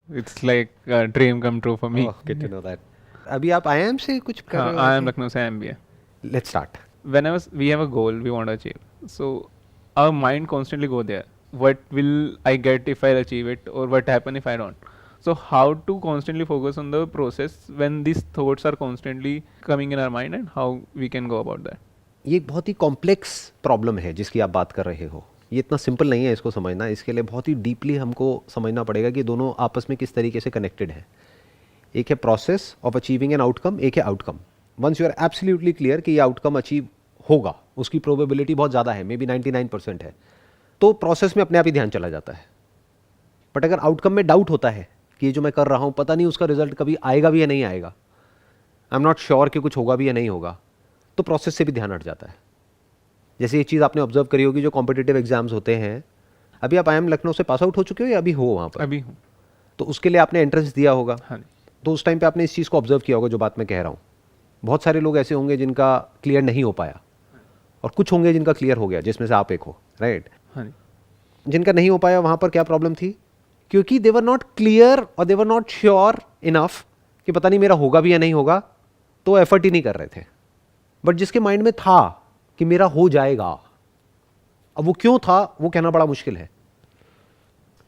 It's like a dream come true for me. Oh, good to know that. अभी आप IIM से कुछ कर हाँ, रहे हो I I am think? Lucknow से MBA. Let's start. We have a goal we want to achieve, so our mind constantly go there. What will I get if I achieve it, or what happen if I don't? So how to constantly focus on the process when these thoughts are constantly coming in our mind, and how we can go about that? ये एक बहुत ही complex problem है जिसकी आप बात कर रहे हो। ये इतना सिंपल नहीं है इसको समझना, इसके लिए बहुत ही डीपली हमको समझना पड़ेगा कि दोनों आपस में किस तरीके से कनेक्टेड है। एक है process of achieving an outcome, एक है outcome. Once you are absolutely clear कि ये आउटकम अचीव होगा, उसकी प्रोबेबिलिटी बहुत ज़्यादा है, मे बी 99% है, तो प्रोसेस में अपने आप ही ध्यान चला जाता है। बट अगर आउटकम में डाउट होता है कि ये जो मैं कर रहा हूँ पता नहीं उसका रिजल्ट कभी आएगा भी या नहीं आएगा, आई एम नॉट श्योर कि कुछ होगा भी या नहीं होगा, तो प्रोसेस से भी ध्यान हट जाता है। जैसे ये चीज़ आपने ऑब्जर्व करी होगी, जो कॉम्पिटिटिव एग्जाम्स होते हैं, अभी आप आईएम लखनऊ से पास आउट हो चुके हो या अभी हो वहाँ पर? अभी हूँ. तो उसके लिए आपने एंट्रेंस दिया होगा, हाँ जी. तो उस टाइम पे आपने इस चीज़ को ऑब्जर्व किया होगा जो बात मैं कह रहा हूँ। बहुत सारे लोग ऐसे होंगे जिनका क्लियर नहीं हो पाया, और कुछ होंगे जिनका क्लियर हो गया, जिसमें से आप एक हो, राइट? हाँ जी. जिनका नहीं हो पाया वहाँ पर क्या प्रॉब्लम थी? क्योंकि दे वर नॉट क्लियर और दे वर नॉट श्योर इनफ कि पता नहीं मेरा होगा भी या नहीं होगा, तो एफर्ट ही नहीं कर रहे थे। बट जिसके माइंड में था कि मेरा हो जाएगा, अब वो क्यों था वो कहना बड़ा मुश्किल है।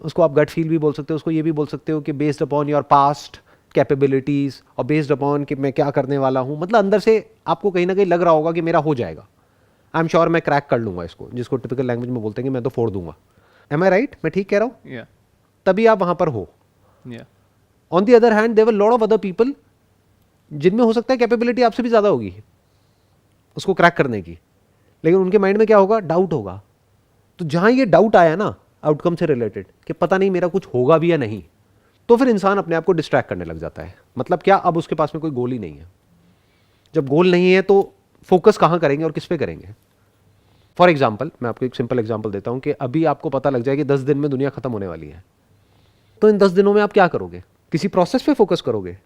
उसको आप गट फील भी बोल सकते हो, उसको ये भी बोल सकते हो कि based upon your past capabilities और बेस्ड अपॉन कि मैं क्या करने वाला हूँ, मतलब अंदर से आपको कहीं ना कहीं लग रहा होगा कि मेरा हो जाएगा, आई एम श्योर मैं क्रैक कर लूँगा इसको, जिसको टिपिकल लैंग्वेज में बोलते हैं कि मैं तो फोड़ दूंगा। एम आई राइट? मैं ठीक कह रहा हूँ? Yeah. तभी आप वहाँ पर हो। Yeah. On the other hand there were lot of other people जिनमें हो सकता है कैपेबिलिटी आपसे भी ज़्यादा होगी उसको क्रैक करने की, लेकिन उनके माइंड में क्या होगा? डाउट होगा। तो जहाँ ये डाउट आया ना आउटकम से रिलेटेड कि पता नहीं मेरा कुछ होगा भी या नहीं, तो फिर इंसान अपने आप को डिस्ट्रैक्ट करने लग जाता है। मतलब क्या? अब उसके पास में कोई गोल ही नहीं है। जब गोल नहीं है तो फोकस कहाँ करेंगे और किस पे करेंगे? फॉर एग्जाम्पल, मैं आपको एक सिंपल एग्जाम्पल देता हूँ कि अभी आपको पता लग जाए कि 10 दिन में दुनिया खत्म होने वाली है, तो इन 10 दिनों में आप क्या करोगे? किसी प्रोसेस पे फोकस करोगे?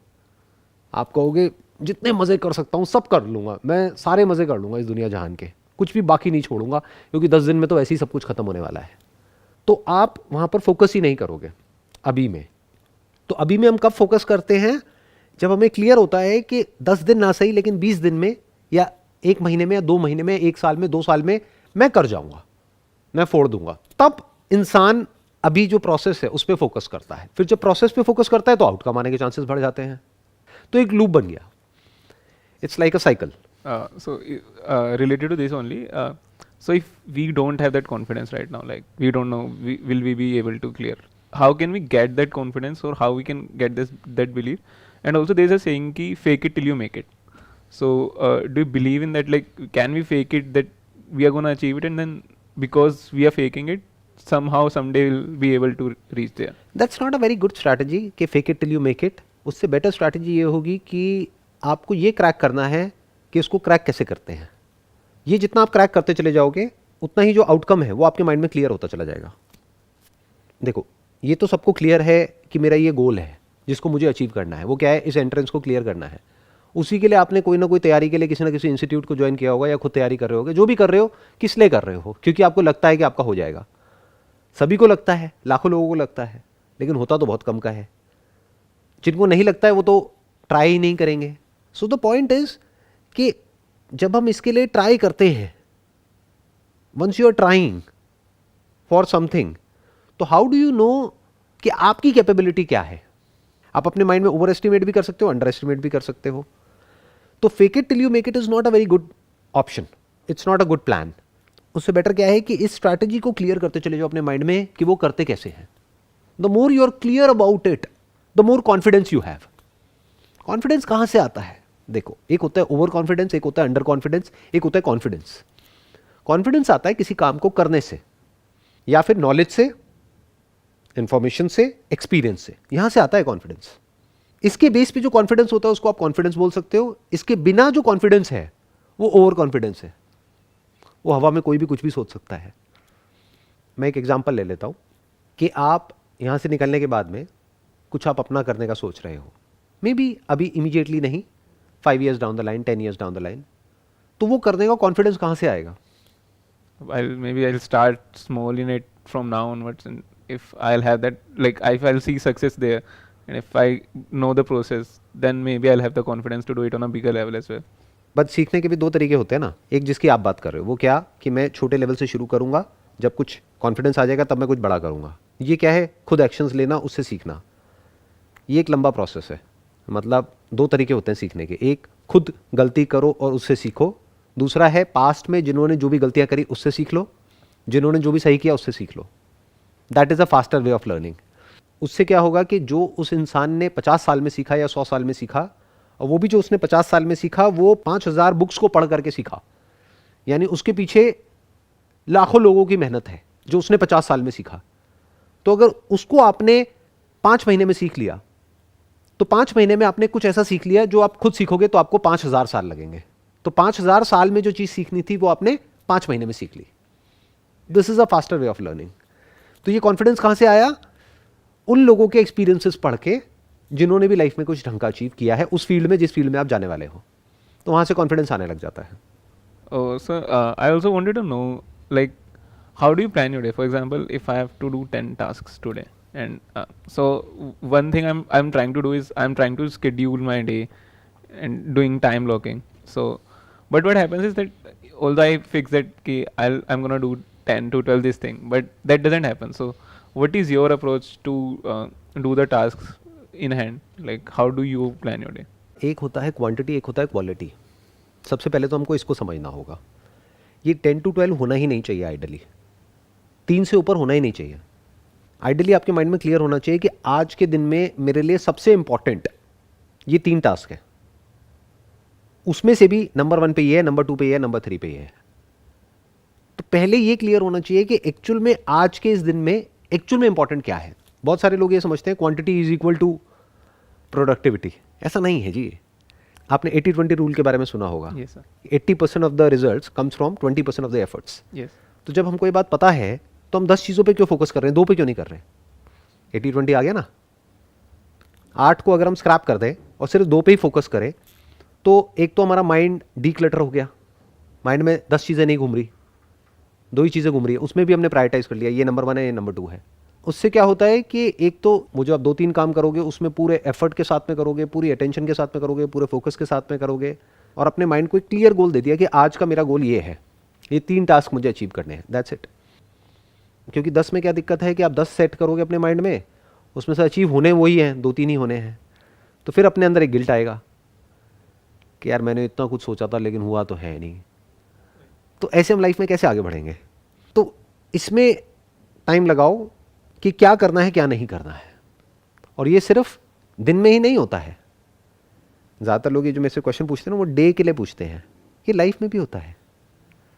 आप कहोगे जितने मज़े कर सकता हूँ सब कर लूँगा, मैं सारे मज़े कर लूँगा इस दुनिया जहान के, कुछ भी बाकी नहीं छोड़ूंगा, क्योंकि 10 दिन में तो ऐसे ही सब कुछ खत्म होने वाला है। तो आप वहाँ पर फोकस ही नहीं करोगे अभी में। तो अभी में हम कब फोकस करते हैं? जब हमें क्लियर होता है कि 10 दिन ना सही लेकिन 20 दिन में या 1 महीने में या 2 महीने में, 1 साल में, 2 साल में मैं कर जाऊंगा, मैं फोड़ दूंगा। तब इंसान अभी जो प्रोसेस है उस पर फोकस करता है। फिर जब प्रोसेस पे फोकस करता है तो आउटकम आने के चांसेस बढ़ जाते हैं। तो एक लूप बन गया, it's like a cycle. Related to this only, so if we don't have that confidence right now, like we don't know will we be able to clear, how can we get that confidence, or how we can get that belief? And also there's a saying ki fake it till you make it. So do you believe in that? Like, can we fake it that we are going to achieve it, and then because we are faking it, somehow someday we'll be able to reach there? That's not a very good strategy कि fake it till you make it. उससे better strategy ये होगी कि आपको ये crack करना है कि उसको क्रैक कैसे करते हैं। ये जितना आप क्रैक करते चले जाओगे उतना ही जो आउटकम है वो आपके माइंड में क्लियर होता चला जाएगा। देखो, ये तो सबको क्लियर है कि मेरा ये गोल है जिसको मुझे अचीव करना है। वो क्या है? इस एंट्रेंस को क्लियर करना है। उसी के लिए आपने कोई ना कोई तैयारी के लिए किसी ना किसी इंस्टीट्यूट को ज्वाइन किया होगा, या खुद तैयारी कर रहे होगे। जो भी कर रहे हो, किस लिए कर रहे हो? क्योंकि आपको लगता है कि आपका हो जाएगा। सभी को लगता है, लाखों लोगों को लगता है, लेकिन होता तो बहुत कम का है। जिनको नहीं लगता है वो तो ट्राई ही नहीं करेंगे। सो द पॉइंट इज कि जब हम इसके लिए ट्राई करते हैं, once you are trying for something, तो हाउ डू यू नो कि आपकी कैपेबिलिटी क्या है? आप अपने माइंड में ओवर एस्टिमेट भी कर सकते हो, अंडर एस्टिमेट भी कर सकते हो। तो fake it till you make it is not a very good option, it's not a good plan. उससे बेटर क्या है कि इस स्ट्रैटेजी को क्लियर करते चले जाओ अपने माइंड में कि वो करते कैसे हैं। The more you are clear about it, the more confidence you have. Confidence कहाँ से आता है? देखो, एक होता है ओवर कॉन्फिडेंस, एक होता है अंडर कॉन्फिडेंस, एक होता है कॉन्फिडेंस। कॉन्फिडेंस आता है किसी काम को करने से, या फिर नॉलेज से, इंफॉर्मेशन से, एक्सपीरियंस से। यहां से आता है कॉन्फिडेंस। इसके बेस पे जो कॉन्फिडेंस होता है उसको आप कॉन्फिडेंस बोल सकते हो। इसके बिना जो कॉन्फिडेंस है वो ओवर कॉन्फिडेंस है। वो हवा में कोई भी कुछ भी सोच सकता है। मैं एक एग्जांपल ले लेता हूं कि आप यहां से निकलने के बाद में कुछ आप अपना करने का सोच रहे हो, मे बी अभी इमीडिएटली नहीं, 5 years down the line, 10 years down the line, तो वो करने का कॉन्फिडेंस कहां से आएगा? Maybe I'll start small in it from now onwards, and if I'll have that, like if I'll see success there, and if I know the process, then maybe I'll have the confidence to do it on a bigger level as well. But सीखने के भी दो तरीके होते हैं ना, एक जिसकी आप बात कर रहे हो वो क्या कि मैं छोटे लेवल से शुरू करूंगा, जब कुछ कॉन्फिडेंस आ जाएगा तब मैं कुछ बड़ा करूंगा। ये क्या है, खुद एक्शंस लेना, उससे सीखना। ये एक लंबा प्रोसेस है। मतलब दो तरीके होते हैं सीखने के, एक खुद गलती करो और उससे सीखो, दूसरा है पास्ट में जिन्होंने जो भी गलतियां करी उससे सीख लो, जिन्होंने जो भी सही किया उससे सीख लो। That is a faster way of learning. उससे क्या होगा कि जो उस इंसान ने 50 साल में सीखा या 100 साल में सीखा, और वो भी जो उसने 50 साल में सीखा वो 5000 बुक्स को पढ़ करके सीखा, यानी उसके पीछे लाखों लोगों की मेहनत है जो उसने 50 साल में सीखा। तो अगर उसको आपने 5 महीने में सीख लिया, तो 5 महीने में आपने कुछ ऐसा सीख लिया जो आप खुद सीखोगे तो आपको 5000 साल लगेंगे। तो 5000 साल में जो चीज़ सीखनी थी वो आपने 5 महीने में सीख ली। This is a faster way of learning. तो ये कॉन्फिडेंस कहाँ से आया? उन लोगों के एक्सपीरियंसेस पढ़ के जिन्होंने भी लाइफ में कुछ ढंग का अचीव किया है उस फील्ड में जिस फील्ड में आप जाने वाले हो, तो वहाँ से कॉन्फिडेंस आने लग जाता है। Oh, so I also wanted to know, like, how do you plan your day? For example, if I have to do 10 tasks today, and so one thing I'm trying to do is I'm trying to schedule my day and doing time blocking. So, but what happens is that although I fix that कि I'm gonna do 10 to 12 this thing, but that doesn't happen. So, what is your approach to do the tasks in hand? Like, how do you plan your day? एक होता है quantity, एक होता है quality. सबसे पहले तो हमको इसको समझना होगा। ये 10 to 12 होना ही नहीं चाहिए आइडली, 3 से ऊपर होना ही नहीं चाहिए। आइडली आपके माइंड में क्लियर होना चाहिए कि आज के दिन में मेरे लिए सबसे इंपॉर्टेंट ये 3 टास्क हैं, उसमें से भी नंबर 1 पे ये है, नंबर 2 पे ये है, नंबर 3 पे ये है। तो पहले ये क्लियर होना चाहिए कि एक्चुअल में आज के इस दिन में एक्चुअल में इंपॉर्टेंट क्या है। बहुत सारे लोग ये समझते हैं quantity is equal to productivity. ऐसा नहीं है जी। आपने 80-20 रूल के बारे में सुना होगा। Yes, sir. 80% of the results comes from 20% of the efforts. Yes. तो जब हमको ये बात पता है तो हम 10 चीज़ों पे क्यों फोकस कर रहे हैं, 2 पे क्यों नहीं कर रहे हैं? 80-20 आ गया ना। 8 को अगर हम स्क्रैप कर दें और सिर्फ 2 पे ही फोकस करें तो एक तो हमारा माइंड डीक्लटर हो गया, माइंड में 10 चीज़ें नहीं घूम रही, 2 ही चीज़ें घूम रही है, उसमें भी हमने प्रायोरिटाइज कर लिया, ये नंबर 1 है, ये नंबर 2 है। उससे क्या होता है कि एक तो वो जो आप 2-3 काम करोगे उसमें पूरे एफर्ट के साथ में करोगे, पूरी अटेंशन के साथ में करोगे, पूरे फोकस के साथ में करोगे, और अपने माइंड को एक क्लियर गोल दे दिया कि आज का मेरा गोल ये है, ये 3 टास्क मुझे अचीव करने हैं, दैट्स इट। क्योंकि 10 में क्या दिक्कत है कि आप 10 सेट करोगे अपने माइंड में, उसमें से अचीव होने वही हैं, 2-3 ही होने हैं, तो फिर अपने अंदर एक गिल्ट आएगा कि यार मैंने इतना कुछ सोचा था लेकिन हुआ तो है नहीं। तो ऐसे हम लाइफ में कैसे आगे बढ़ेंगे? तो इसमें टाइम लगाओ कि क्या करना है क्या नहीं करना है, और ये सिर्फ दिन में ही नहीं होता है। ज़्यादातर लोग ये जो मेरे से क्वेश्चन पूछते हैं ना वो डे के लिए पूछते हैं, ये लाइफ में भी होता है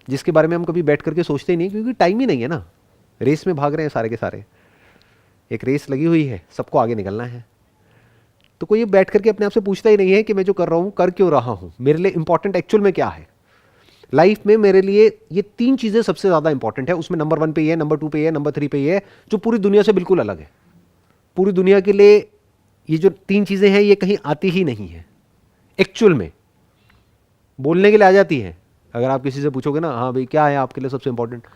जिसके बारे में हम कभी बैठ करके सोचते ही नहीं, क्योंकि टाइम ही नहीं है ना। रेस में भाग रहे हैं सारे के सारे, एक रेस लगी हुई है, सबको आगे निकलना है। तो कोई ये बैठ करके अपने आप से पूछता ही नहीं है कि मैं जो कर रहा हूँ कर क्यों रहा हूँ, मेरे लिए इंपॉर्टेंट एक्चुअल में क्या है। लाइफ में मेरे लिए ये 3 चीज़ें सबसे ज़्यादा इंपॉर्टेंट है, उसमें नंबर 1 पे ये है, नंबर 2 पे ये है, नंबर 3 पे ये है, जो पूरी दुनिया से बिल्कुल अलग है। पूरी दुनिया के लिए ये जो 3 चीज़ें हैं ये कहीं आती ही नहीं है एक्चुअल में, बोलने के लिए आ जाती है। अगर आप किसी से पूछोगे ना, हाँ भाई क्या है आपके लिए सबसे important,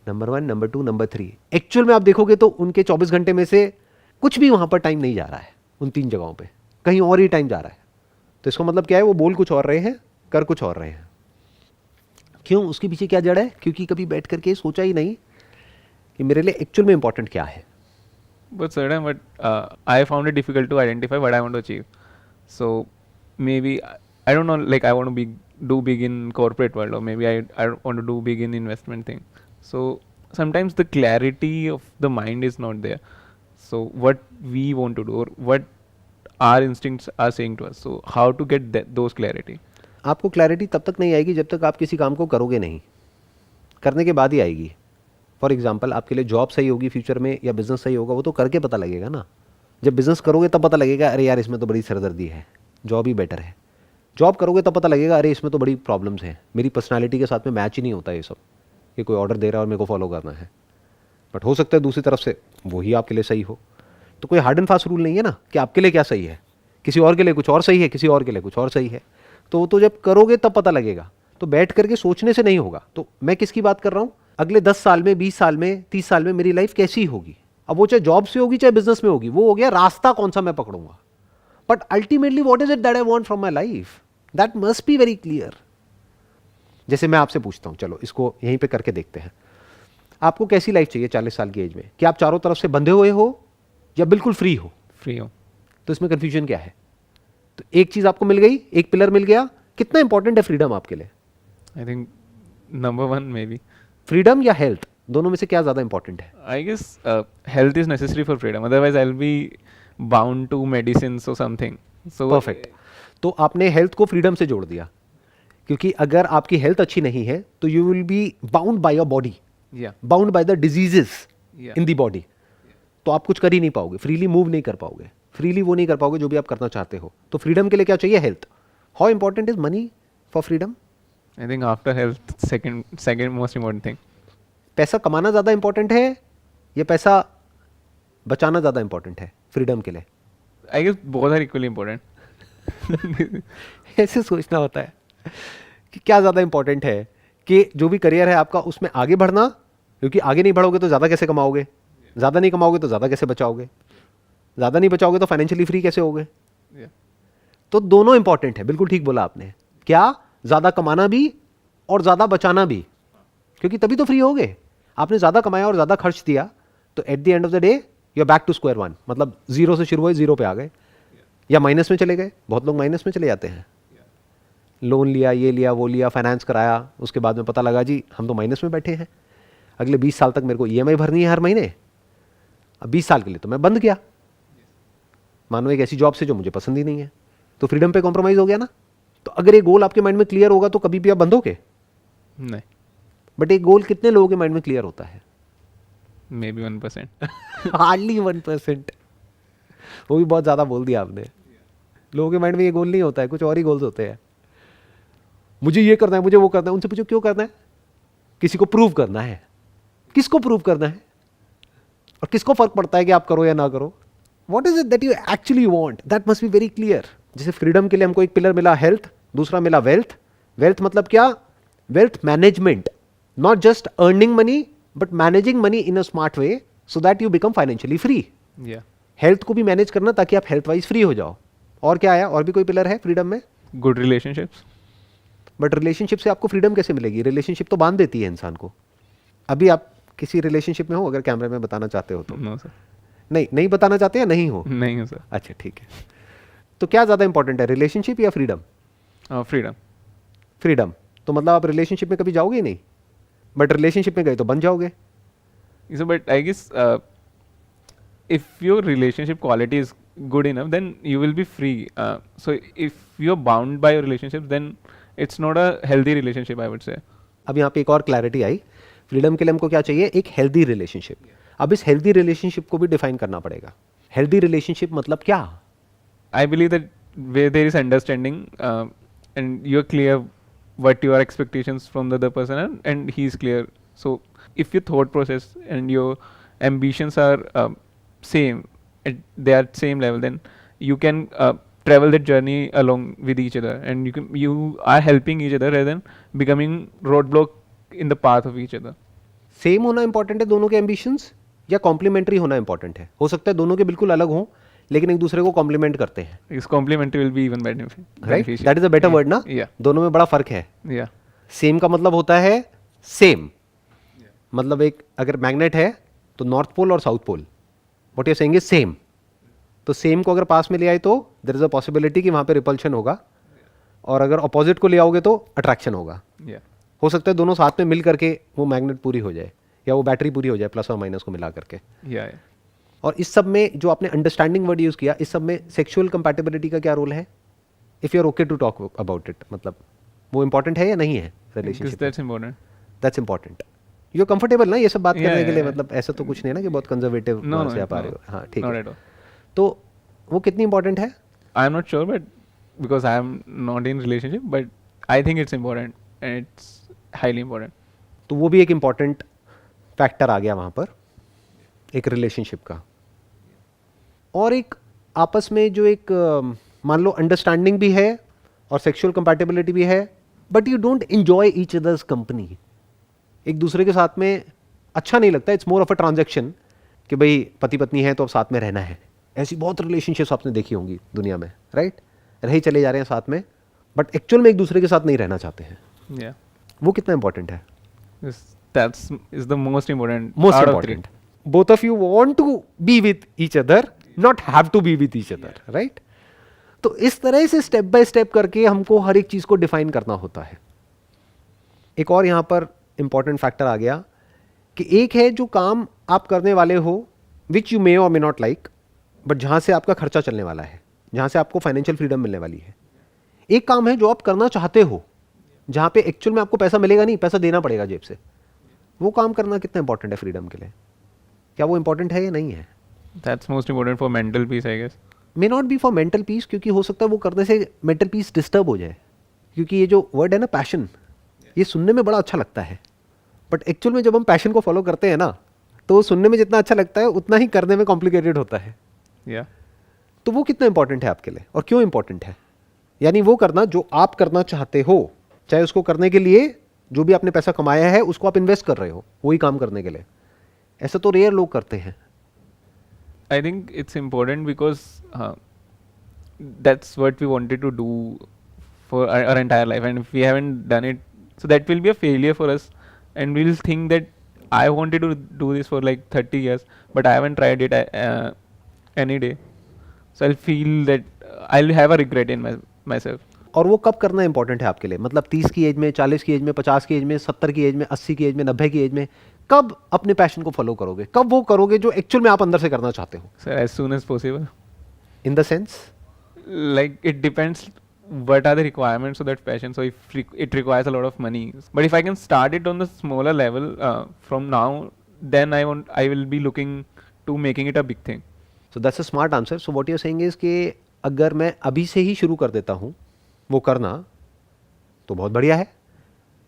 number 1, number 2, number 3, actual में आप देखोगे तो उनके 24 घंटे में से कुछ भी वहाँ पर टाइम नहीं जा रहा है, उन 3 जगहों पर कहीं और ही टाइम जा रहा है। तो इसका मतलब क्या है, वो बोल कुछ और रहे हैं, कर कुछ और रहे हैं। क्यों? उसके पीछे क्या जड़ है? क्योंकि कभी बैठ करके सोचा ही नहीं कि मेरे लिए एक्चुअल में इंपॉर्टेंट क्या है। But certain, but I found it difficult to identify what I want to achieve. So maybe I don't know. Like I want to do big in corporate world, or maybe I want to do big in investment thing. So sometimes the clarity of the mind is not there. So what we want to do, or what our instincts are saying to us. So how to get those clarity? आपको clarity तब तक नहीं आएगी जब तक आप किसी काम को करोगे नहीं, करने के बाद ही आएगी। फॉर एग्जांपल आपके लिए जॉब सही होगी फ्यूचर में या बिजनेस सही होगा, वो तो करके पता लगेगा ना। जब बिजनेस करोगे तब पता लगेगा अरे यार इसमें तो बड़ी सरदर्दी है, जॉब ही बेटर है। जॉब करोगे तब पता लगेगा अरे इसमें तो बड़ी प्रॉब्लम्स हैं, मेरी पर्सनैलिटी के साथ में मैच ही नहीं होता ये सब, ये कोई ऑर्डर दे रहा है और मेरे को फॉलो करना है। बट हो सकता है दूसरी तरफ से वही आपके लिए सही हो। तो कोई हार्ड एंड फास्ट रूल नहीं है ना कि आपके लिए क्या सही है, किसी और के लिए कुछ और सही है, किसी और के लिए कुछ और सही है। तो जब करोगे तब पता लगेगा। तो बैठ करके सोचने से नहीं होगा। तो मैं किसकी बात कर रहा हूँ, अगले 10 साल में, 20 साल में, 30 साल में मेरी लाइफ कैसी होगी, अब वो चाहे जॉब से होगी चाहे बिजनेस में होगी, वो हो गया रास्ता कौन सा मैं पकड़ूंगा, but ultimately what is it that I want from my life, that must be very clear. जैसे मैं आपसे पूछता हूं, चलो इसको यहीं पे करके देखते हैं, आपको कैसी लाइफ चाहिए 40 साल की एज में? कि आप चारों तरफ से बंधे हुए हो या बिल्कुल फ्री हो? फ्री हो। तो इसमें कंफ्यूजन क्या है? तो एक चीज आपको मिल गई, एक पिलर मिल गया। कितना इंपॉर्टेंट है फ्रीडम आपके लिए? I think number 1 may be. Freedom या हेल्थ, दोनों में से क्या ज्यादा इंपॉर्टेंट है? I guess health is necessary for freedom. Otherwise, I'll be bound to medicines or something. So perfect. तो आपने हेल्थ को फ्रीडम से जोड़ दिया, क्योंकि अगर आपकी हेल्थ अच्छी नहीं है तो you will be bound by your body, Yeah. Bound by the diseases Yeah. In the body. तो आप कुछ कर ही नहीं पाओगे, फ्रीली मूव नहीं कर पाओगे, फ्रीली वो नहीं कर पाओगे जो भी आप करना चाहते हो। तो फ्रीडम के लिए क्या चाहिए? Health. How important is money for freedom? I think after health, second most important thing. पैसा कमाना ज़्यादा इंपॉर्टेंट है या पैसा बचाना ज़्यादा इंपॉर्टेंट है फ्रीडम के लिए? I guess both are equally important. ऐसे सोचना होता है कि क्या ज़्यादा इंपॉर्टेंट है, कि जो भी करियर है आपका उसमें आगे बढ़ना, क्योंकि आगे नहीं बढ़ोगे तो ज़्यादा कैसे कमाओगे, ज़्यादा नहीं कमाओगे तो ज़्यादा कैसे बचाओगे, ज़्यादा नहीं बचाओगे तो फाइनेंशियली फ्री कैसे होगे? Yeah. तो दोनों इंपॉर्टेंट है, बिल्कुल ठीक बोला आपने। क्या? ज़्यादा कमाना भी और ज़्यादा बचाना भी, क्योंकि तभी तो फ्री होगे। आपने ज़्यादा कमाया और ज़्यादा खर्च दिया तो at the end of the day you are back to square one, मतलब जीरो से शुरू हुए जीरो पे आ गए या माइनस में चले गए। बहुत लोग माइनस में चले जाते हैं, लोन लिया, ये लिया, वो लिया, फाइनेंस कराया, उसके बाद में पता लगा जी हम तो माइनस में बैठे हैं, अगले 20 साल तक मेरे को ईएमआई भरनी है हर महीने, अब 20 साल के लिए तो मैं बंद किया, मानो एक ऐसी जॉब से जो मुझे पसंद ही नहीं है, तो फ्रीडम पे कॉम्प्रोमाइज़ हो गया ना। तो अगर ये गोल आपके माइंड में क्लियर होगा तो कभी भी आप बंधोगे, नहीं, बट एक गोल कितने लोगों के माइंड में क्लियर होता है? maybe 1%. हार्डली 1%। वो भी बहुत ज़्यादा बोल दिया आपने। लोगों के माइंड में ये गोल नहीं होता है, कुछ और ही गोल्स होते हैं। मुझे ये करना है, मुझे वो करना है। उनसे पूछो क्यों करना है? किसी को प्रूव करना है। किसको प्रूव करना है? और किसको फर्क पड़ता है कि आप करो या ना करो? What is it that you actually want? That must be very clear. जैसे फ्रीडम के लिए हमको एक पिलर मिला हेल्थ, दूसरा मिला वेल्थ। वेल्थ मतलब क्या? Wealth management, not just earning money but managing money in a smart way so that you become financially free. Yeah. Health को भी मैनेज करना ताकि आप हेल्थ वाइज फ्री हो जाओ। और क्या आया? और भी कोई पिलर है फ्रीडम में? Good relationships. बट रिलेशनशिप से आपको फ्रीडम कैसे मिलेगी? रिलेशनशिप तो बांध देती है इंसान को। अभी आप किसी रिलेशनशिप में हो, अगर कैमरे में बताना चाहते हो तो? No sir. नहीं बताना चाहते या नहीं हो? नहीं हूँ sir. अच्छा ठीक है। तो क्या ज़्यादा इंपॉर्टेंट है, रिलेशनशिप या फ्रीडम? Freedom. फ्रीडम। तो मतलब आप रिलेशनशिप में कभी जाओगे ही नहीं, बट रिलेशनशिप में गए तो बन जाओगे। So, but I guess if your relationship quality is good enough, then you will be free. So if you're bound by your relationship, then it's not a healthy relationship, I would say. अब यहाँ पे एक और clarity आई। Freedom के लिए हमको क्या चाहिए? एक हेल्दी रिलेशनशिप। अब इस हेल्दी रिलेशनशिप को भी डिफाइन करना पड़ेगा। हेल्दी रिलेशनशिप मतलब क्या? I believe that where there is understanding and you're clear what your expectations from the other person are, and he's clear. So if your thought process and your ambitions are same, they are same level, then you can travel that journey along with each other, and you are helping each other rather than becoming roadblock in the path of each other. Same होना important है दोनों के ambitions, या complementary होना important है? हो सकता है दोनों के बिल्कुल अलग हों लेकिन एक दूसरे को कॉम्प्लीमेंट करते हैं, Because complementary will be even right? beneficial. That is a better word ना? Yeah. दोनों में बड़ा फर्क है। Yeah. सेम का मतलब होता है सेम, मतलब एक अगर मैग्नेट है तो नॉर्थ पोल और south pole, what you saying is same. तो सेम को अगर पास में ले आए तो देयर इज अ पॉसिबिलिटी कि वहाँ पे रिपल्शन होगा, और अगर अपोजिट को ले आओगे तो अट्रैक्शन होगा। Yeah. हो सकता है दोनों साथ में मिल करके वो मैग्नेट पूरी हो जाए, या वो बैटरी पूरी हो जाए प्लस और माइनस को मिला करके। Yeah. Yeah. और इस सब में जो आपने अंडरस्टैंडिंग वर्ड यूज़ किया, इस सब में सेक्सुअल कंपैटिबिलिटी का क्या रोल है? If you are okay to talk about it, मतलब वो इंपॉर्टेंट है या नहीं है Because relationship? that's important. That's important. You comfortable ना ये सब बात Yeah, करने के लिए? yeah, मतलब ऐसा तो कुछ नहीं है ना कि बहुत कंजर्वेटिव No, से no, आप आ रहे no. हो? हाँ ठीक Not है। at all. तो वो कितनी इंपॉर्टेंट है? I'm not sure, but because I am not in relationship, but I think it's important and it's highly important. तो वो भी एक इम्पॉर्टेंट फैक्टर आ गया वहाँ पर, एक रिलेशनशिप का। और एक आपस में जो एक मान लो अंडरस्टैंडिंग भी है और सेक्सुअल कंपैटिबिलिटी भी है, but you don't enjoy each others company. एक दूसरे के साथ में अच्छा नहीं लगता, it's more of a transaction कि भाई पति पत्नी है तो अब साथ में रहना है। ऐसी बहुत रिलेशनशिप्स आपने देखी होंगी दुनिया में, राइट? रहे चले जा रहे हैं साथ में, बट एक्चुअल में एक दूसरे के साथ नहीं रहना चाहते हैं। Yeah. वो कितना इंपॉर्टेंट है? That's is the most important. Most out of important. Both of you want to be with each other, not have to be with each other, right? तो इस तरह से स्टेप बाय स्टेप करके हमको हर एक चीज को डिफाइन करना होता है। एक और यहां पर इंपॉर्टेंट फैक्टर आ गया कि एक है जो काम आप करने वाले हो विच यू मे और मे नॉट लाइक, बट जहां से आपका खर्चा चलने वाला है, जहां से आपको फाइनेंशियल फ्रीडम मिलने वाली है। एक काम है जो आप करना चाहते हो, जहां पे एक्चुअल में आपको पैसा मिलेगा नहीं, पैसा देना पड़ेगा जेब से। वो काम करना कितना इंपॉर्टेंट है फ्रीडम के लिए? क्या वो इंपॉर्टेंट है या नहीं है? That's most important for mental peace, I guess. May not be for mental peace, क्योंकि हो सकता है वो करने से मेंटल पीस डिस्टर्ब हो जाए। क्योंकि ये जो वर्ड है ना पैशन, ये सुनने में बड़ा अच्छा लगता है, बट एक्चुअल में जब हम पैशन को फॉलो करते हैं ना, तो वो सुनने में जितना अच्छा लगता है उतना ही करने में कॉम्प्लिकेटेड होता है। Yeah. तो वो कितना इंपॉर्टेंट है आपके लिए और क्यों इंपॉर्टेंट है? यानी वो करना जो आप करना चाहते हो, चाहे उसको करने के लिए जो भी आपने पैसा कमाया है उसको आप इन्वेस्ट कर रहे हो वही काम करने के लिए। ऐसा तो रेयर लोग करते हैं। I think it's important because that's what we wanted to do for our entire life, and if we haven't done it, so that will be a failure for us, and we'll think that I wanted to do this for like 30 years, but I haven't tried it any day, so I'll feel that I'll have a regret in myself. और वो कब करना important है आपके लिए? मतलब 30 की age में, 40 की एज में, 50 की एज में, 70 की एज में, 80 की एज में, 90 की एज में? कब अपने पैशन को फॉलो करोगे? कब वो करोगे जो एक्चुअल में आप अंदर से करना चाहते हो? So as soon as possible. In the sense, Like it depends what are the requirements of that passion. So if it requires a lot of money, but if I can start it on the smaller level from now, then I will be looking to making it a big thing. So that's a smart answer. So what you are saying is कि अगर मैं अभी से ही शुरू कर देता हूँ वो करना, तो बहुत बढ़िया है।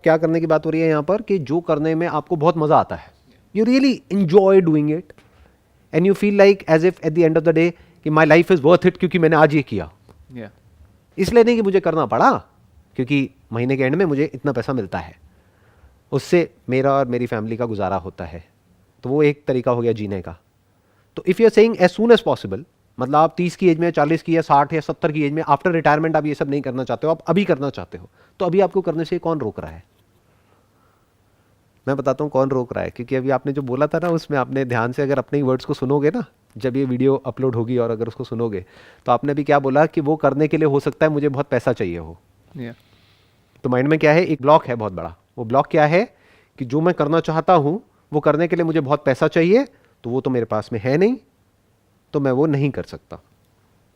क्या करने की बात हो रही है यहाँ पर? कि जो करने में आपको बहुत मज़ा आता है, you really enjoy doing it and you feel like as if at the end of the day कि my life is worth it, क्योंकि मैंने आज ये किया। Yeah. इसलिए नहीं कि मुझे करना पड़ा, क्योंकि महीने के एंड में मुझे इतना पैसा मिलता है, उससे मेरा और मेरी फैमिली का गुजारा होता है। तो वो एक तरीका हो गया जीने का। तो if you are saying as soon as possible, मतलब आप 30 की एज में, 40 की या 60 या 70 की एज में, आफ्टर रिटायरमेंट आप ये सब नहीं करना चाहते हो, आप अभी करना चाहते हो, तो अभी आपको करने से कौन रोक रहा है? मैं बताता हूँ कौन रोक रहा है। क्योंकि अभी आपने जो बोला था ना, उसमें आपने ध्यान से अगर अपने ही वर्ड्स को सुनोगे ना, जब ये वीडियो अपलोड होगी और अगर उसको सुनोगे, तो आपने अभी क्या बोला कि वो करने के लिए हो सकता है मुझे बहुत पैसा चाहिए हो। Yeah. तो माइंड में क्या है? एक ब्लॉक है बहुत बड़ा। वो ब्लॉक क्या है? कि जो मैं करना चाहता हूँ वो करने के लिए मुझे बहुत पैसा चाहिए, तो वो तो मेरे पास में है नहीं, तो मैं वो नहीं कर सकता।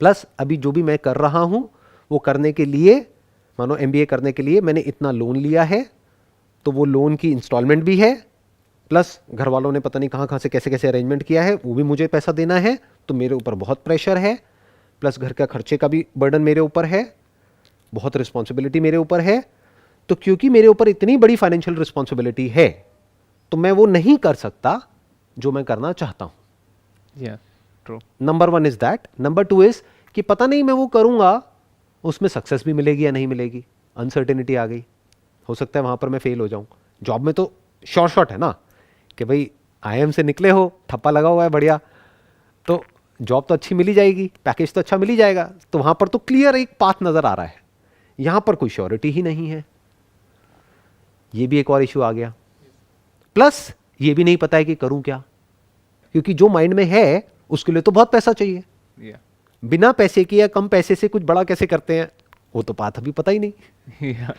प्लस अभी जो भी मैं कर रहा हूँ वो करने के लिए, मानो MBA करने के लिए मैंने इतना लोन लिया है, तो वो लोन की इंस्टॉलमेंट भी है, प्लस घर वालों ने पता नहीं कहाँ कहाँ से कैसे कैसे अरेंजमेंट किया है, वो भी मुझे पैसा देना है, तो मेरे ऊपर बहुत प्रेशर है। प्लस घर का खर्चे का भी बर्डन मेरे ऊपर है, बहुत रिस्पॉन्सिबिलिटी मेरे ऊपर है। तो क्योंकि मेरे ऊपर इतनी बड़ी फाइनेंशियल रिस्पॉन्सिबिलिटी है, तो मैं वो नहीं कर सकता जो मैं करना चाहता हूँ। Yeah. True. Number 1 is that. Number 2 is कि पता नहीं मैं वो करूँगा उसमें सक्सेस भी मिलेगी या नहीं मिलेगी, अनसर्टेनिटी आ गई, हो सकता है वहाँ पर मैं फेल हो जाऊँ। जॉब में तो शॉर्ट है ना कि भाई IIM से निकले हो, ठप्पा लगा हुआ है बढ़िया, तो जॉब तो अच्छी मिल ही जाएगी, पैकेज तो अच्छा मिल ही जाएगा, तो वहाँ पर तो क्लियर एक पाथ नज़र आ रहा है। यहाँ पर कोई श्योरिटी ही नहीं है, ये भी एक और इशू आ गया। प्लस ये भी नहीं पता है कि करूँ क्या, क्योंकि जो माइंड में है उसके लिए तो बहुत पैसा चाहिए। Yeah. बिना पैसे के या कम पैसे से कुछ बड़ा कैसे करते हैं, वो तो बात अभी पता ही नहीं। Yeah.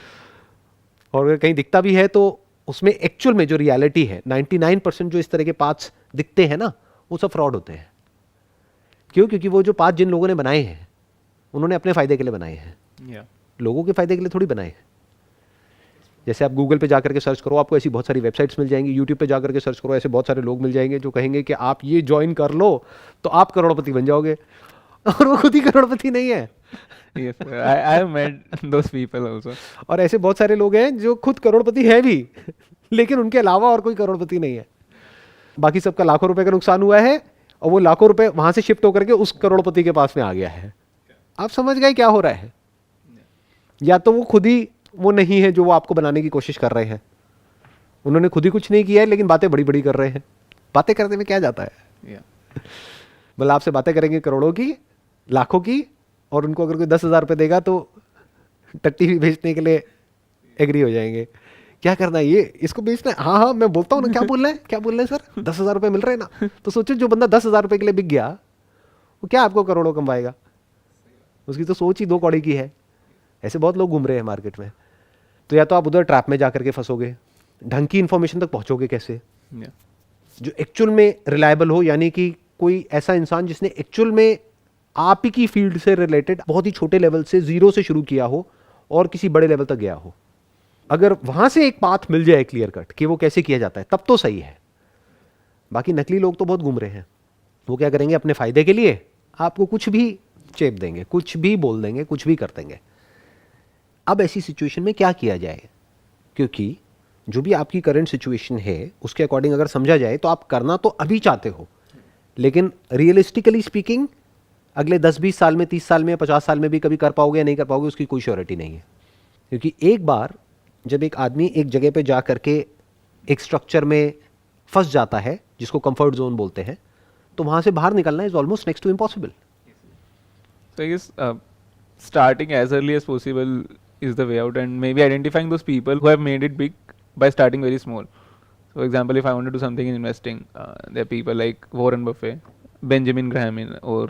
और अगर कहीं दिखता भी है तो उसमें एक्चुअल में जो रियलिटी है, 99% जो इस तरह के पाथ्स दिखते हैं ना, वो सब फ्रॉड होते हैं। क्यों? क्योंकि वो जो पाथ जिन लोगों ने बनाए हैं उन्होंने अपने फायदे के लिए बनाए हैं, Yeah. लोगों के फायदे के लिए थोड़ी बनाए हैं। जैसे आप गूगल पे जाकर के सर्च करो, आपको ऐसी बहुत सारी वेबसाइट्स मिल जाएंगी, यूट्यूब पे जाकर के सर्च करो, ऐसे बहुत सारे लोग मिल जाएंगे जो कहेंगे कि आप ये ज्वाइन कर लो तो आप करोड़पति बन जाओगे, और वो खुद ही करोड़पति नहीं है। Yes. Sir. I have met those people also. और ऐसे बहुत सारे लोग हैं जो खुद करोड़पति है भी लेकिन उनके अलावा और कोई करोड़पति नहीं है। बाकी सबका लाखों रुपए का नुकसान हुआ है और वो लाखों रुपए वहां से शिफ्ट होकर के उस करोड़पति के पास में आ गया है। आप समझ गए क्या हो रहा है? या तो वो खुद ही वो नहीं है जो वो आपको बनाने की कोशिश कर रहे हैं, उन्होंने खुद ही कुछ नहीं किया है लेकिन बातें बड़ी बड़ी कर रहे हैं। बातें करने में क्या जाता है? Yeah. मतलब आपसे बातें करेंगे करोड़ों की, लाखों की, और उनको अगर कोई 10,000 रुपये देगा तो टट्टी भी बेचने के लिए एग्री हो जाएंगे। क्या करना है, ये इसको बेचना है, हाँ हाँ मैं बोलता हूँ ना, क्या बोल रहे हैं, क्या बोल रहे हैं सर, 10,000 रुपये मिल रहे हैं ना। तो सोचो जो बंदा 10,000 रुपये के लिए बिक गया, वो क्या आपको करोड़ों कमाएगा, उसकी तो सोच ही 2 कौड़ी की है। ऐसे बहुत लोग घूम रहे हैं मार्केट में। तो या तो आप उधर ट्रैप में जा करके फंसोगे, ढंग की इंफॉर्मेशन तक पहुंचोगे कैसे, Yeah. जो एक्चुअल में रिलायबल हो, यानी कि कोई ऐसा इंसान जिसने एक्चुअल में आप ही की फील्ड से रिलेटेड बहुत ही छोटे लेवल से, जीरो से शुरू किया हो और किसी बड़े लेवल तक गया हो। अगर वहां से एक पाथ मिल जाए क्लियर कट कि वो कैसे किया जाता है, तब तो सही है। बाकी नकली लोग तो बहुत घूम रहे हैं। वो क्या करेंगे, अपने फायदे के लिए आपको कुछ भी चेप देंगे, कुछ भी बोल देंगे, कुछ भी कर देंगे। अब ऐसी सिचुएशन में क्या किया जाए, क्योंकि जो भी आपकी करंट सिचुएशन है उसके अकॉर्डिंग अगर समझा जाए तो आप करना तो अभी चाहते हो, लेकिन रियलिस्टिकली स्पीकिंग अगले 10-20 साल में, 30 साल में, 50 साल में भी कभी कर पाओगे या नहीं कर पाओगे, उसकी कोई श्योरिटी नहीं है। क्योंकि एक बार जब एक आदमी एक जगह पे जा करके एक स्ट्रक्चर में फंस जाता है, जिसको कंफर्ट जोन बोलते हैं, तो वहां से बाहर निकलना is almost next to impossible. So I guess starting as early as possible is the way out, and maybe identifying those people who have made it big by starting very small. For example, if I want to do something in investing, there are people like Warren Buffett, Benjamin Graham, or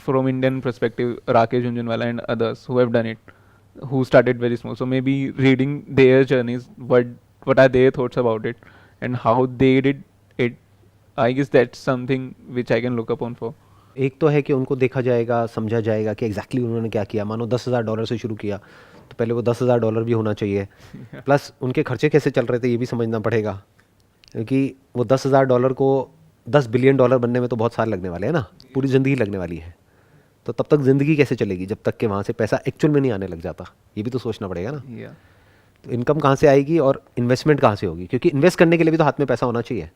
from Indian perspective, Rakesh Jhunjhunwala and others who have done it, who started very small. So maybe reading their journeys, what are their thoughts about it, and how they did it. I guess that's something which I can look upon for. एक तो है कि उनको देखा जाएगा, समझा जाएगा कि एग्जैक्टली उन्होंने क्या किया। मानो $10,000 से शुरू किया, तो पहले वो $10,000 भी होना चाहिए, प्लस उनके खर्चे कैसे चल रहे थे ये भी समझना पड़ेगा। क्योंकि वो $10,000 को $10 बिलियन बनने में तो बहुत साल लगने वाले हैं ना, पूरी ज़िंदगी लगने वाली है। तो तब तक ज़िंदगी कैसे चलेगी जब तक कि वहाँ से पैसा एक्चुअल में नहीं आने लग जाता, ये भी तो सोचना पड़ेगा ना। Yeah. तो इनकम कहाँ से आएगी और इन्वेस्टमेंट कहाँ से होगी, क्योंकि इन्वेस्ट करने के लिए भी तो हाथ में पैसा होना चाहिए,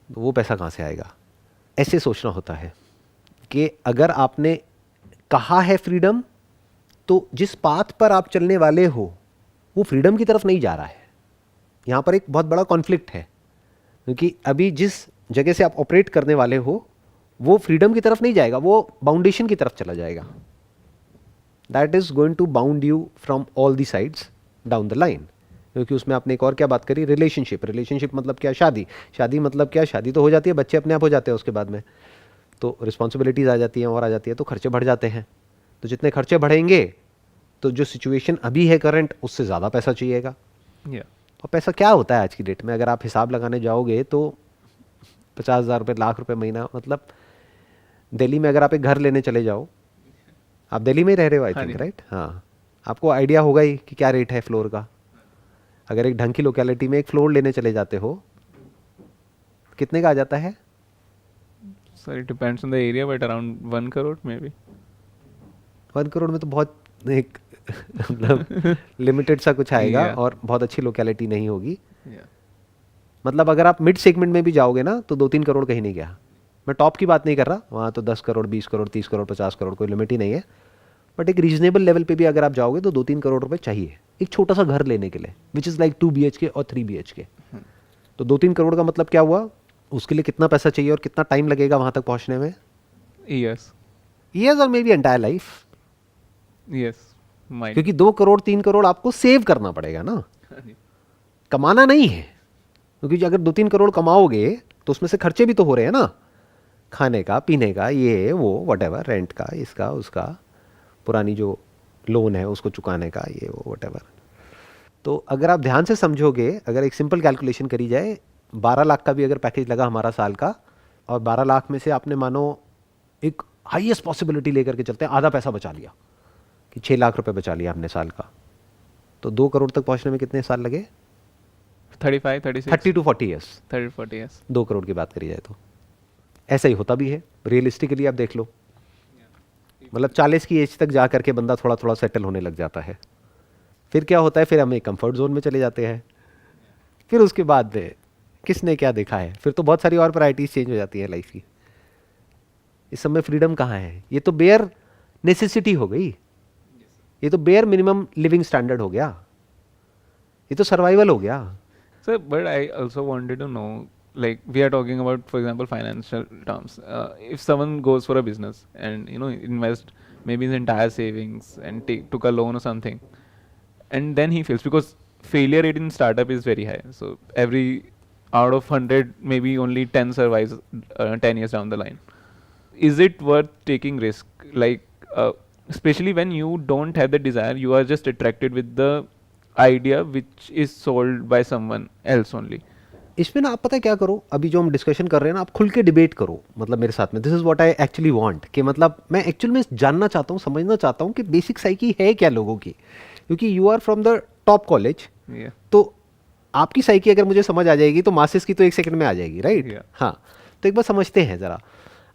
तो वो पैसा कहाँ से आएगा, ऐसे सोचना होता है। कि अगर आपने कहा है फ्रीडम, तो जिस पाथ पर आप चलने वाले हो वो फ्रीडम की तरफ नहीं जा रहा है। यहाँ पर एक बहुत बड़ा कॉन्फ्लिक्ट है, क्योंकि अभी जिस जगह से आप ऑपरेट करने वाले हो वो फ्रीडम की तरफ नहीं जाएगा, वो बाउंडेशन की तरफ चला जाएगा। That is going to bound you from all the sides down the line. क्योंकि उसमें आपने एक और क्या बात करी, रिलेशनशिप। रिलेशनशिप मतलब क्या, शादी। शादी मतलब क्या, शादी तो हो जाती है, बच्चे अपने आप हो जाते हैं उसके बाद में, तो रिस्पॉन्सिबिलिटीज़ आ जाती हैं और आ जाती है, तो खर्चे बढ़ जाते हैं। तो जितने खर्चे बढ़ेंगे तो जो सिचुएशन अभी है करंट, उससे ज़्यादा पैसा चाहिएगा। Yeah. और पैसा क्या होता है आज की डेट में, अगर आप हिसाब लगाने जाओगे तो 50,000 रुपये, लाख रुपये महीना। मतलब दिल्ली में अगर आप एक घर लेने चले जाओ, आप दिल्ली में ही रह रहे हो आई थिंक, राइट? हाँ, आपको आइडिया होगा ही कि क्या रेट है फ्लोर का। अगर एक ढंग की लोकेलिटी में एक फ्लोर लेने चले जाते हो, कितने का आ जाता है? So it depends on the area, but around 1 crore maybe. 1 crore में तो बहुत एक मतलब लिमिटेड सा कुछ आएगा, Yeah. और बहुत अच्छी लोकेलिटी नहीं होगी। Yeah. मतलब अगर आप मिड सेगमेंट में भी जाओगे ना, तो 2-3 करोड़ कहीं नहीं गया। मैं टॉप की बात नहीं कर रहा, वहाँ तो 10 करोड़, 20 करोड़, 30 करोड़, 50 करोड़, कोई लिमिट ही नहीं है। बट एक रीजनेबल लेवल पे भी अगर आप जाओगे तो 2-3 करोड़ रुपए चाहिए एक छोटा सा घर लेने के लिए, विच इज़ लाइक 2 BHK और 3 BHK। तो 2-3 करोड़ का मतलब क्या हुआ, उसके लिए कितना पैसा चाहिए और कितना टाइम लगेगा वहाँ तक पहुँचने में? Yes. ईयर्स और may be entire life. Yes. Might. क्योंकि 2 करोड़ 3 करोड़ आपको सेव करना पड़ेगा ना, कमाना नहीं है। क्योंकि अगर 2-3 करोड़ कमाओगे तो उसमें से खर्चे भी तो हो रहे हैं ना, खाने का, पीने का, ये वो व्हाटएवर, रेंट का, इसका उसका, पुरानी जो लोन है उसको चुकाने का, ये वो व्हाटएवर। तो अगर आप ध्यान से समझोगे, अगर एक सिंपल कैलकुलेशन करी जाए, 12 लाख का भी अगर पैकेज लगा हमारा साल का, और 12 लाख में से आपने मानो एक हाईएस्ट पॉसिबिलिटी लेकर के चलते हैं, आधा पैसा बचा लिया कि 6 लाख रुपए बचा लिया हमने साल का, तो 2 करोड़ तक पहुंचने में कितने साल लगे? 35, 36. 30 to 40 ईयर्स। 30-40 years. 2 करोड़ की बात करी जाए तो ऐसा ही होता भी है रियलिस्टिकली। आप देख लो, मतलब 40 की एज तक जा करके बंदा थोड़ा थोड़ा सेटल होने लग जाता है। फिर क्या होता है, फिर हम एक कंफर्ट जोन में चले जाते हैं। फिर उसके बाद किसने क्या देखा है, फिर तो बहुत सारी और वैराइटीज चेंज हो जाती है लाइफ की। इस समय फ्रीडम कहाँ है? ये तो बेयर नेसेसिटी हो गई, ये तो बेयर मिनिमम लिविंग स्टैंडर्ड हो गया, ये तो सर्वाइवल हो गया। So, but I also wanted to know, like we are talking about, for example, financial terms. If someone goes for a business and invest maybe his entire savings and took a loan or something, and then he fails because failure rate in startup is very high. So every out of 100, maybe only 10 survives 10 years down the line. Is it worth taking risk? Like, especially when you don't have the desire, you are just attracted with the idea which is sold by someone else only. इसमें ना आप पता है क्या करो, अभी जो हम डिस्कशन कर रहे हैं ना, आप खुल के डिबेट करो मतलब मेरे साथ में. This is what I actually want, कि मतलब मैं एक्चुअल में जानना चाहता हूँ, समझना चाहता हूँ कि बेसिक साइकी है क्या लोगों की, क्योंकि you are from the top college. Yeah. तो आपकी साइकी अगर मुझे समझ आ जाएगी तो मासेस की तो एक सेकंड में आ जाएगी, राइट? Yeah. हाँ, तो एक बार समझते हैं ज़रा.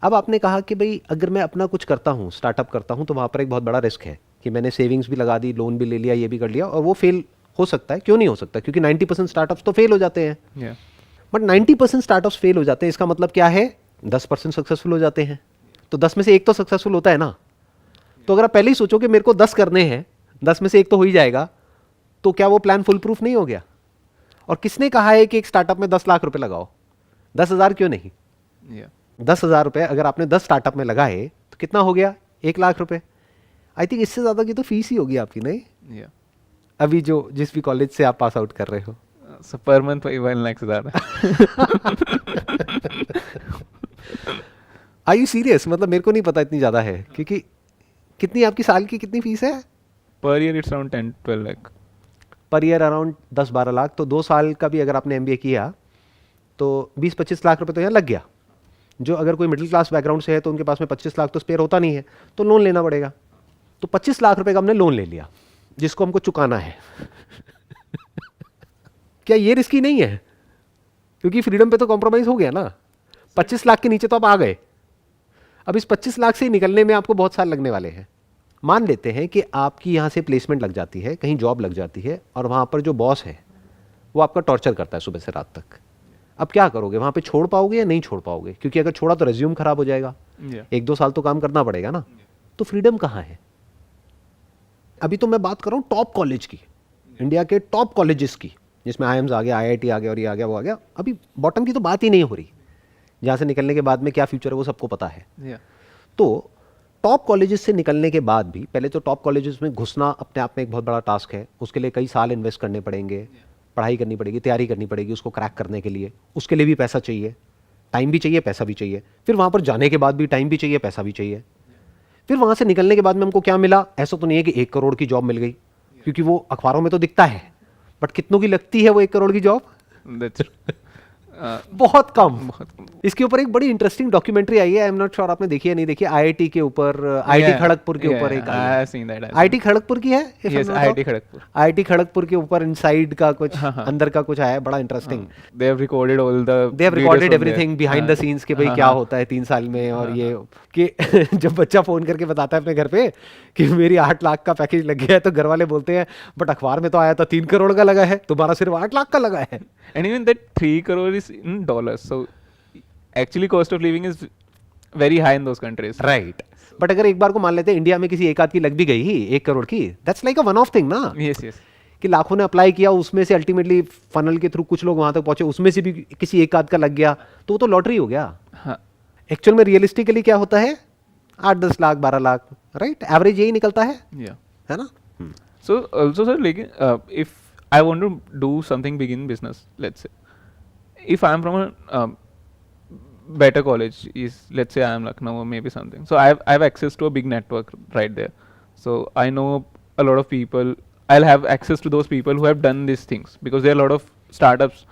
अब आपने कहा कि भाई अगर मैं अपना कुछ करता हूँ, स्टार्टअप करता हूँ, तो वहाँ पर एक बहुत बड़ा रिस्क है कि मैंने सेविंग्स भी लगा दी, लोन भी ले लिया, ये भी कर लिया, और वो फेल हो सकता है. क्यों नहीं हो सकता? क्योंकि 90% स्टार्टअप्स तो फेल हो जाते हैं. Yeah. बट 90% स्टार्टअप्स फेल हो जाते हैं, इसका मतलब क्या है? 10% सक्सेसफुल हो जाते हैं. तो 10 में से एक तो सक्सेसफुल होता है ना. तो अगर आप पहले ही सोचो कि मेरे को 10 करने हैं, 10 में से एक तो हो ही जाएगा, तो क्या वो प्लान फुल प्रूफ नहीं हो गया? और किसने कहा है कि एक स्टार्टअप में 10 लाख रुपए लगाओ? 10,000 क्यों नहीं? Yeah. 10,000 रुपए अगर आपने 10 स्टार्टअप में लगाए तो कितना हो गया? 1 लाख रुपए. आई थिंक इससे ज़्यादा की तो फीस ही होगी आपकी, नहीं? Yeah. अभी जो जिस भी कॉलेज से आप पास आउट कर रहे हो. So per month 1 lakh से ज़्यादा. Are you serious? मतलब मेरे को नहीं पता इतनी ज़्यादा है, क्योंकि कितनी आपकी साल की कितनी फीस है? Per year it's around 10-12 lakh. Per year around 10-12 lakh. तो 2 साल का भी अगर आपने एमबीए किया तो 20-25 लाख रुपए तो यहाँ लग गया. जो अगर कोई मिडिल क्लास बैकग्राउंड से है तो उनके पास में 25 लाख तो स्पेयर होता नहीं है, तो लोन लेना पड़ेगा. तो 25 लाख रुपए का हमने लोन ले लिया जिसको हमको चुकाना है. क्या ये रिस्की नहीं है? क्योंकि फ्रीडम पे तो कॉम्प्रोमाइज हो गया ना. 25 लाख के नीचे तो आप आ गए. अब इस 25 लाख से निकलने में आपको बहुत साल लगने वाले हैं. मान लेते हैं कि आपकी यहाँ से प्लेसमेंट लग जाती है, कहीं जॉब लग जाती है, और वहाँ पर जो बॉस है वो आपका टॉर्चर करता है सुबह से रात तक. अब क्या करोगे? वहाँ पे छोड़ पाओगे या नहीं छोड़ पाओगे? क्योंकि अगर छोड़ा तो रेज्यूम खराब हो जाएगा. Yeah. 1-2 साल तो काम करना पड़ेगा ना. तो फ्रीडम कहाँ है? अभी तो मैं बात कर रहा हूँ टॉप कॉलेज की, इंडिया के टॉप कॉलेजेस की, जिसमें IIMs आ गया, IIT आ गया, और ये आ गया, वो आ गया. अभी बॉटम की तो बात ही नहीं हो रही. जहाँ से निकलने के बाद में क्या फ्यूचर है वो सबको पता है. Yeah. तो टॉप कॉलेजेस से निकलने के बाद भी पहले तो टॉप कॉलेजेस में घुसना अपने आप में एक बहुत बड़ा टास्क है. उसके लिए कई साल इन्वेस्ट करने पड़ेंगे, पढ़ाई करनी पड़ेगी, तैयारी करनी पड़ेगी उसको क्रैक करने के लिए. उसके लिए भी पैसा चाहिए, टाइम भी चाहिए, पैसा भी चाहिए. फिर वहाँ पर जाने के बाद भी टाइम भी चाहिए, पैसा भी चाहिए. फिर वहाँ से निकलने के बाद में हमको क्या मिला? ऐसा तो नहीं है कि 1 करोड़ की जॉब मिल गई, क्योंकि वो अखबारों में तो दिखता है, बट कितनों की लगती है वो 1 करोड़ की जॉब? That's बहुत कम. बहुत कम. इसके ऊपर एक बड़ी इंटरेस्टिंग डॉक्यूमेंट्री आई है, आई एम नॉट श्योर आपने देखी है नहीं देखी. आईआईटी के ऊपर, आईआईटी Yeah, खड़गपुर के yeah, ऊपर एक I have seen that. IIT Kharagpur की है. Yes, IIT Kharagpur. IIT Kharagpur के ऊपर इनसाइड का कुछ हाँ, हाँ. अंदर का कुछ आया है, बड़ा interesting. They have recorded all the. They have videos recorded from there. Everything behind the हाँ. सीन्स कि भाई हाँ, क्या हाँ. होता है 3 साल में. और ये कि जब बच्चा फोन करके बताता है अपने घर पे कि मेरी 8 लाख का पैकेज लग गया है, तो घर वाले बोलते हैं बट अखबार में तो आया था 3 करोड़ का लगा है, तुम्हारा सिर्फ 8 लाख का लगा है. And even that 3 crore is in dollars. So actually cost of living is very high in those countries. Right. But अगर एक बार को मान लेते हैं इंडिया में किसी एक आध की लग भी गई ही 1 करोड़ की, that's like a one of thing ना. Yes, yes. कि लाखों ने अप्लाई किया, उसमें से अल्टीमेटली फनल के थ्रू कुछ लोग वहां तक पहुंचे, उसमें से भी किसी एक आध का लग गया, तो वो तो लॉटरी हो गया. हाँ. एक्चुअल में रियलिस्टिकली क्या होता है? 8-10 लाख 12 लाख, राइट? एवरेज यही निकलता है, Yeah. है ना? So also sir, like if I want to do something big in business, let's say, if I am from a better college, is let's say I am Lucknow or maybe something, so I have access to a big network right there. So I know a lot of people. I'll have access to those people who have done these things because there are a lot of startups.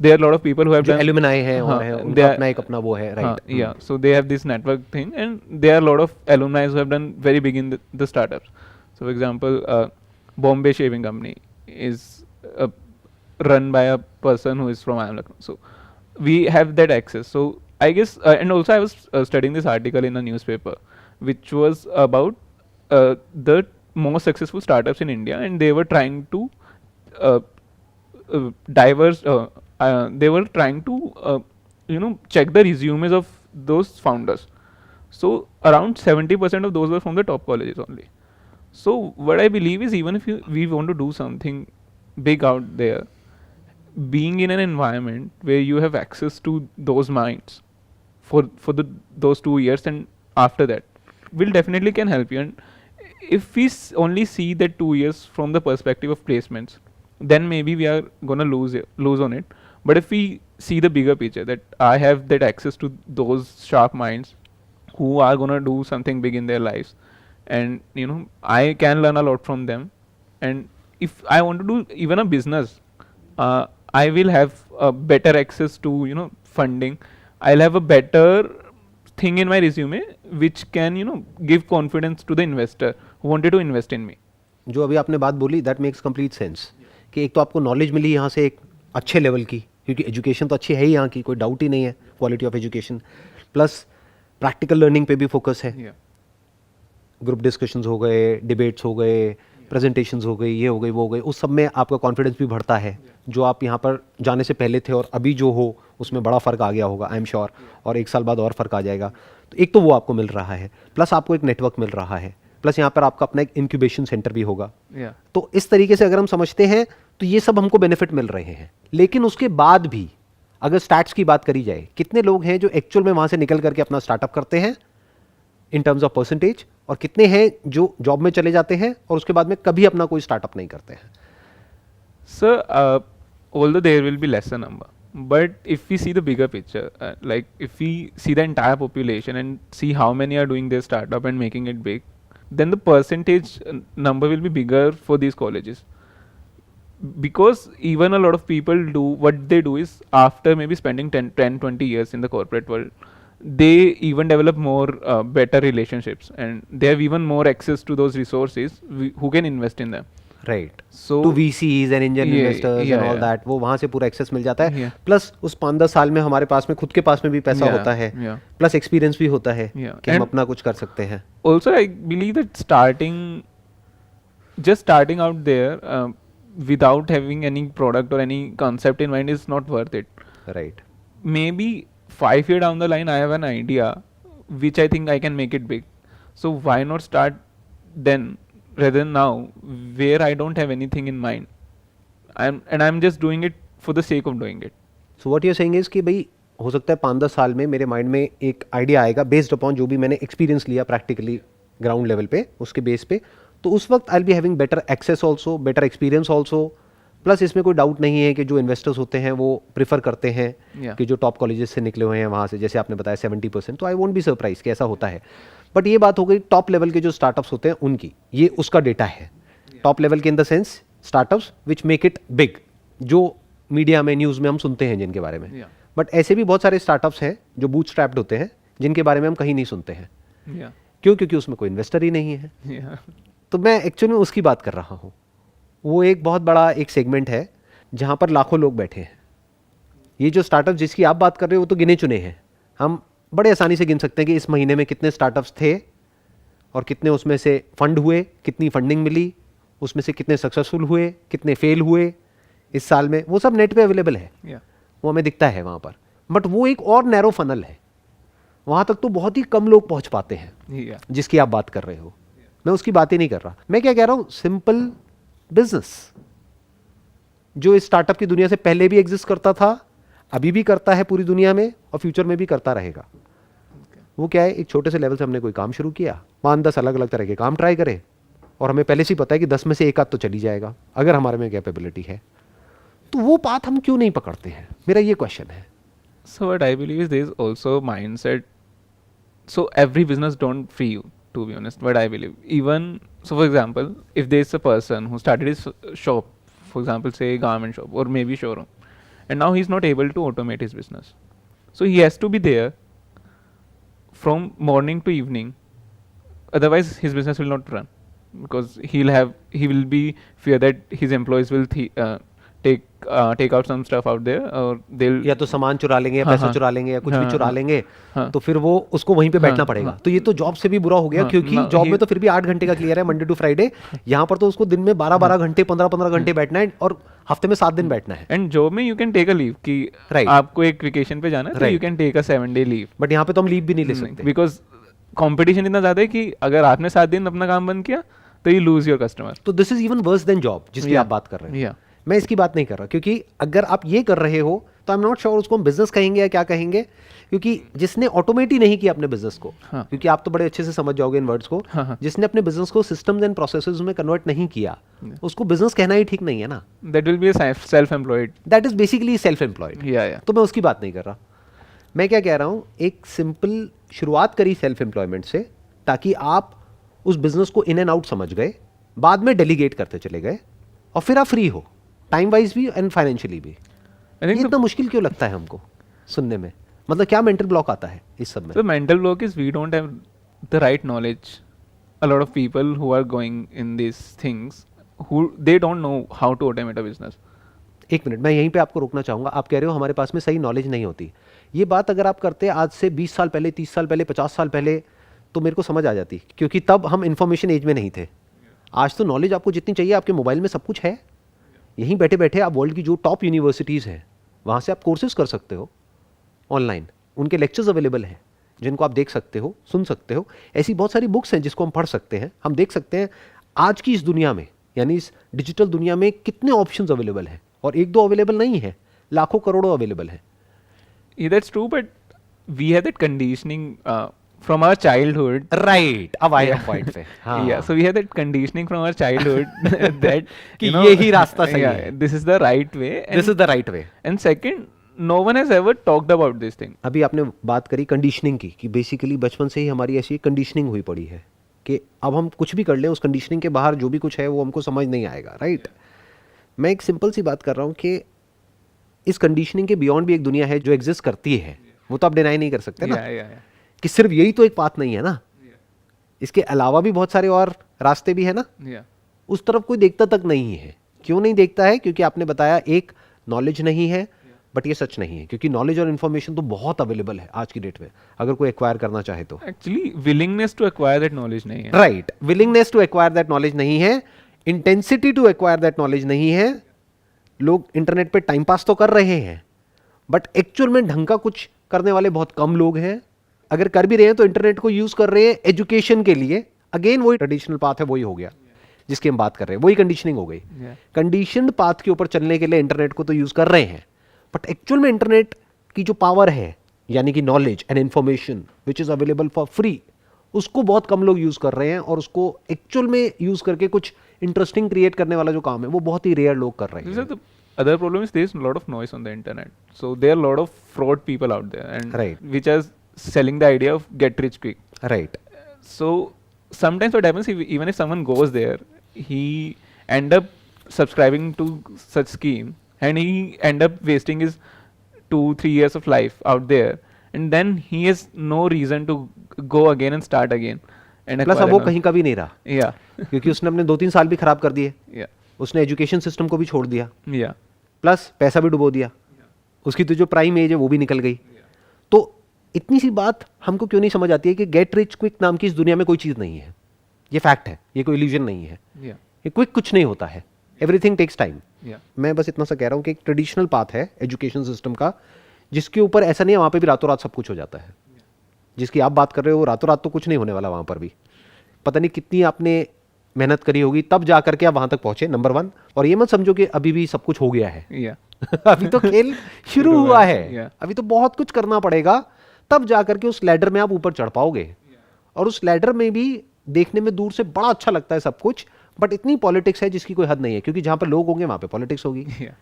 There are a lot of people who have जो done. Alumni है और हाँ, है, they उनका are- अपना एक अपना वो है, right? Yeah, so they have this network thing, and there are a lot of alumni who have done very big in the startups. So, for example, Bombay Shaving Company is run by a person who is from IIM Lucknow. So, we have that access. So, I guess, and also I was studying this article in a newspaper, which was about the most successful startups in India, and they were trying to diverse. They were trying to check the resumes of those founders. So around 70% of those were from the top colleges only. So what I believe is, even if we want to do something big out there, being in an environment where you have access to those minds for those 2 years and after that will definitely can help you. And if we only see that 2 years from the perspective of placements, then maybe we are gonna lose on it. But if we see the bigger picture, that I have that access to those sharp minds who are gonna do something big in their lives, and I can learn a lot from them. And if I want to do even a business, I will have a better access to funding. I'll have a better thing in my resume which can give confidence to the investor who wanted to invest in me. जो अभी आपने बात बोली that makes complete sense कि एक तो आपको knowledge मिली यहाँ से एक अच्छे लेवल की, क्योंकि एजुकेशन तो अच्छी है ही यहाँ की, कोई डाउट ही नहीं है quality of education, plus practical learning पे भी फोकस है. ग्रुप डिस्कशंस हो गए, डिबेट्स हो गए, प्रेजेंटेशंस हो गई, ये हो गई, वो हो गई, उस सब में आपका कॉन्फिडेंस भी बढ़ता है. जो आप यहाँ पर जाने से पहले थे और अभी जो हो उसमें बड़ा फ़र्क आ गया होगा आई एम श्योर, और 1 साल बाद और फ़र्क आ जाएगा. तो एक तो वो आपको मिल रहा है, प्लस आपको एक नेटवर्क मिल रहा है, प्लस यहाँ पर आपका अपना एक इंक्यूबेशन सेंटर भी होगा. तो इस तरीके से अगर हम समझते हैं तो ये सब हमको बेनिफिट मिल रहे हैं. लेकिन उसके बाद भी अगर स्टैट्स की बात करी जाए, कितने लोग हैं जो एक्चुअल में वहाँ से निकल करके अपना स्टार्टअप करते हैं इन टर्म्स ऑफ परसेंटेज, और कितने हैं जो जॉब में चले जाते हैं और उसके बाद में कभी अपना कोई स्टार्टअप नहीं करते हैं? Sir, although there will be lesser number, but if we see the bigger picture, like if we see the entire population and see how many are doing their startup and making it big, then the percentage number will be bigger for these colleges. Because even a lot of people do what they do is, after maybe spending 10-20 years in the corporate world, they even develop more better relationships, and they have even more access to those resources who can invest in them. Right. So to VCs and angel investors and all that, वो वहाँ से पूरा access मिल जाता है. Plus उस 5-10 साल में हमारे पास में खुद के पास में भी पैसा होता है, प्लस एक्सपीरियंस भी होता है कि हम अपना कुछ कर सकते हैं. Also, I believe that just starting out there without having any product or any concept in mind is not worth it. Right. Maybe 5 years down the line, I have an idea which I think I can make it big. So why not start then rather than now, where I don't have anything in mind. I'm just doing it for the sake of doing it. So what you're saying is कि भाई हो सकता है 5-10 साल में मेरे mind में एक आइडिया आएगा बेस्ड अपॉन जो भी मैंने एक्सपीरियंस लिया प्रैक्टिकली ग्राउंड लेवल पे, उसके बेस पे, तो उस वक्त I will be having better access also, better experience also. Plus इसमें कोई डाउट नहीं है कि जो इन्वेस्टर्स होते हैं वो प्रीफर करते हैं कि जो टॉप कॉलेजेस से निकले हुए हैं वहाँ से, जैसे आपने बताया 70%, तो आई वोंट बी सरप्राइज कि ऐसा होता है. बट ये बात हो गई टॉप लेवल के जो स्टार्टअप्स होते हैं उनकी, ये उसका डेटा है. टॉप लेवल के in the sense startups which make it big, जो मीडिया में न्यूज़ में हम सुनते हैं जिनके बारे में. बट ऐसे भी बहुत सारे स्टार्टअप्स हैं जो बूटस्ट्रैप्ड होते हैं जिनके बारे में हम कहीं नहीं सुनते हैं. क्यों? क्योंकि उसमें कोई इन्वेस्टर ही नहीं है. तो मैं एक्चुअली में उसकी बात कर रहा हूँ. वो एक बहुत बड़ा एक सेगमेंट है जहाँ पर लाखों लोग बैठे हैं. ये जो स्टार्टअप जिसकी आप बात कर रहे हो वो तो गिने चुने हैं. हम बड़े आसानी से गिन सकते हैं कि इस महीने में कितने स्टार्टअप्स थे और कितने उसमें से फंड हुए, कितनी फंडिंग मिली, उसमें से कितने सक्सेसफुल हुए, कितने फेल हुए इस साल में. वो सब नेट पे अवेलेबल है, वो हमें दिखता है वहाँ पर. बट वो एक और नैरो फनल है, वहाँ तक तो बहुत ही कम लोग पहुँच पाते हैं जिसकी आप बात कर रहे हो. मैं उसकी बात ही नहीं कर रहा. मैं क्या कह रहा हूँ, सिंपल बिजनेस जो इस स्टार्टअप की दुनिया से पहले भी एग्जिस्ट करता था, अभी भी करता है पूरी दुनिया में, और फ्यूचर में भी करता रहेगा. वो क्या है, एक छोटे से लेवल से हमने कोई काम शुरू किया, 5-10 अलग अलग तरह के काम ट्राई करे, और हमें पहले से ही पता है कि 10 में से एक आध तो चली जाएगा अगर हमारे में कैपेबिलिटी है. तो वो बात हम क्यों नहीं पकड़ते हैं, मेरा ये क्वेश्चन है. So what I believe is there is also mindset. So every business don't free you, to be honest. What I believe, even so, for example, if there is a person who started his shop, for example, say garment shop or maybe showroom, and now he's not able to automate his business, so he has to be there from morning to evening. Otherwise, his business will not run, because he will be fear that his employees will take out some stuff out there, और they'll या तो सामान चुरा लेंगे, या पैसा चुरा लेंगे, या कुछ भी चुरा लेंगे, तो फिर वो उसको वहीं पे बैठना पड़ेगा. तो ये तो जॉब से भी बुरा हो गया, क्योंकि जॉब में तो फिर भी 8 घंटे का क्लियर है मंडे टू फ्राइडे. यहाँ पर तो उसको दिन में 12-12 घंटे, 15-15 घंटे बैठना है, और हफ्ते में 7 दिन बैठना है. एंड जॉब में you can take a leave कि आपको एक वेकेशन पे जाना है, तो you can take a 7-day leave. But यहाँ पे तो हम लीव भी नहीं ले सकते, बिकॉज कंपटीशन इतना ज्यादा है कि अगर आपने 7 दिन अपना काम बंद किया तो यू लूज योर कस्टमर. तो this is even worse than job जिसकी आप बात कर रहे हैं. मैं इसकी बात नहीं कर रहा, क्योंकि अगर आप ये कर रहे हो तो आई एम नॉट श्योर उसको हम बिजनेस कहेंगे या क्या कहेंगे, क्योंकि जिसने ऑटोमेट ही नहीं किया अपने बिजनेस को, हाँ. क्योंकि आप तो बड़े अच्छे से समझ जाओगे इन वर्ड्स को, हाँ. जिसने अपने बिजनेस को सिस्टम्स एंड प्रोसेसेस में कन्वर्ट नहीं किया, उसको बिजनेस कहना ही ठीक नहीं है ना. That will be a self-employed. That is basically self employed. Yeah. तो मैं उसकी बात नहीं कर रहा. मैं क्या कह रहा हूँ, एक सिंपल शुरुआत करी सेल्फ एम्प्लॉयमेंट से, ताकि आप उस बिजनेस को इन एंड आउट समझ गए, बाद में डेलीगेट करते चले गए, और फिर आप फ्री हो, टाइम वाइज भी एंड फाइनेंशियली भी. I think ये इतना मुश्किल क्यों लगता है हमको सुनने में? मतलब क्या मेंटल ब्लॉक आता है इस सब में? the mental block is we don't have the right knowledge. A lot of people who are going in these things, who they don't know how to automate a business. एक minute, मैं यहीं पे आपको रोकना चाहूंगा. आप कह रहे हो हमारे पास में सही नॉलेज नहीं होती. ये बात अगर आप करते आज से 20 साल पहले, 30 साल पहले, 50 साल पहले, तो मेरे को समझ आ जाती, क्योंकि तब हम इंफॉर्मेशन एज में नहीं थे. आज तो नॉलेज आपको जितनी चाहिए आपके मोबाइल में सब कुछ है. यहीं बैठे बैठे आप वर्ल्ड की जो टॉप यूनिवर्सिटीज़ हैं वहाँ से आप कोर्सेज कर सकते हो ऑनलाइन. उनके लेक्चर्स अवेलेबल हैं जिनको आप देख सकते हो, सुन सकते हो. ऐसी बहुत सारी बुक्स हैं जिसको हम पढ़ सकते हैं. हम देख सकते हैं आज की इस दुनिया में, यानी इस डिजिटल दुनिया में कितने ऑप्शंस अवेलेबल हैं, और एक दो अवेलेबल नहीं है, लाखों करोड़ों अवेलेबल हैं. Yeah, that's true, but we have that conditioning from our childhood. Right, अब आए हम पॉइंट पे. हाँ. Yeah, so we have that conditioning from our childhood that कि यही रास्ता सही yeah, है. this is the right way. This is the right way. And second, no one has ever talked about this thing. अभी आपने बात करी conditioning की, कि बेसिकली बचपन से ही हमारी ऐसी कंडीशनिंग हुई पड़ी है कि अब हम कुछ भी कर लें, उस कंडीशनिंग के बाहर जो भी कुछ है वो हमको समझ नहीं आएगा. राइट. मैं एक सिंपल सी बात कर रहा हूँ कि इस कंडीशनिंग के बियॉन्ड भी एक दुनिया है जो एग्जिस्ट करती है. वो तो आप डिनाई नहीं कर सकते ना, Yeah. कि सिर्फ यही तो एक पाथ नहीं है ना, इसके अलावा भी बहुत सारे और रास्ते भी है ना. Yeah. उस तरफ कोई देखता तक नहीं है. क्यों नहीं देखता है? क्योंकि आपने बताया एक नॉलेज नहीं है, बट ये सच नहीं है, क्योंकि नॉलेज और इन्फॉर्मेशन तो बहुत अवेलेबल है आज की डेट में, अगर कोई एक्वायर करना चाहे तो. Actually, willingness to acquire that knowledge नहीं है. Right. Willingness to acquire that knowledge नहीं है, intensity to acquire that knowledge नहीं है. लोग इंटरनेट पे टाइम पास तो कर रहे हैं, बट एक्चुअल में ढंग का कुछ करने वाले बहुत कम लोग हैं. अगर कर भी रहे हैं तो इंटरनेट को यूज कर रहे हैं एजुकेशन के लिए. अगेन वही ट्रेडिशनल पाथ है, वही हो गया जिसकी हम बात कर रहे हैं, वही कंडीशनिंग हो गई. Yeah. कंडीशनड पाथ के ऊपर चलने के लिए इंटरनेट को तो यूज कर रहे हैं, बट एक्चुअल में इंटरनेट की जो पावर है, यानी कि knowledge and information which is available for free, उसको बहुत कम लोग यूज कर रहे हैं, और उसको एक्चुअल में यूज करके कुछ इंटरेस्टिंग क्रिएट करने वाला जो काम है वो बहुत ही रेयर लोग कर रहे This हैं. is the other problem is there is a lot of noise on the internet. So there are a lot of fraud people out there, and Right. which are selling the idea of get rich quick. Right. So sometimes what happens, even if someone goes there, he end up subscribing to such scheme, and he end up wasting his 2-3 years of life out there, and then he has no reason to go again and start again. And plus अब acquire वो another- कहीं का भी नहीं रहा, Yeah. क्योंकि उसने अपने 2-3 साल भी खराब कर दिए. Yeah. उसने एजुकेशन सिस्टम को भी छोड़ दिया, Yeah. प्लस पैसा भी डुबो दिया. उसकी तो जो प्राइम एज है वो भी निकल गई. तो इतनी सी बात हमको क्यों नहीं समझ आती है कि गेट रिच क्विक नाम की इस दुनिया में कोई चीज़ नहीं है. ये फैक्ट है, ये कोई इल्यूजन नहीं है. Yeah. ये क्विक कुछ नहीं होता है. Everything takes time. Yeah. मैं बस इतना सा कह रहा हूँ कि एक ट्रेडिशनल पाथ है एजुकेशन सिस्टम का, जिसके ऊपर ऐसा नहीं है वहाँ पे भी रातों रात सब कुछ हो जाता है. जिसकी आप बात कर रहे हो रातों रात तो कुछ नहीं होने वाला वहाँ पर भी. पता नहीं कितनी आपने मेहनत करी होगी तब जा करके आप वहाँ तक पहुँचे, नंबर 1. और ये मत समझो कि अभी भी सब कुछ हो गया है. Yeah. अभी तो खेल शुरू हुआ है. Yeah. अभी तो बहुत कुछ करना पड़ेगा, तब जा करके उस लैडर में आप ऊपर चढ़ पाओगे. और उस लैडर में भी देखने में दूर से बड़ा अच्छा लगता है सब कुछ, बट इतनी पॉलिटिक्स है जिसकी कोई हद नहीं है, क्योंकि जहाँ पर लोग होंगे वहाँ पे पॉलिटिक्स होगी. Yeah.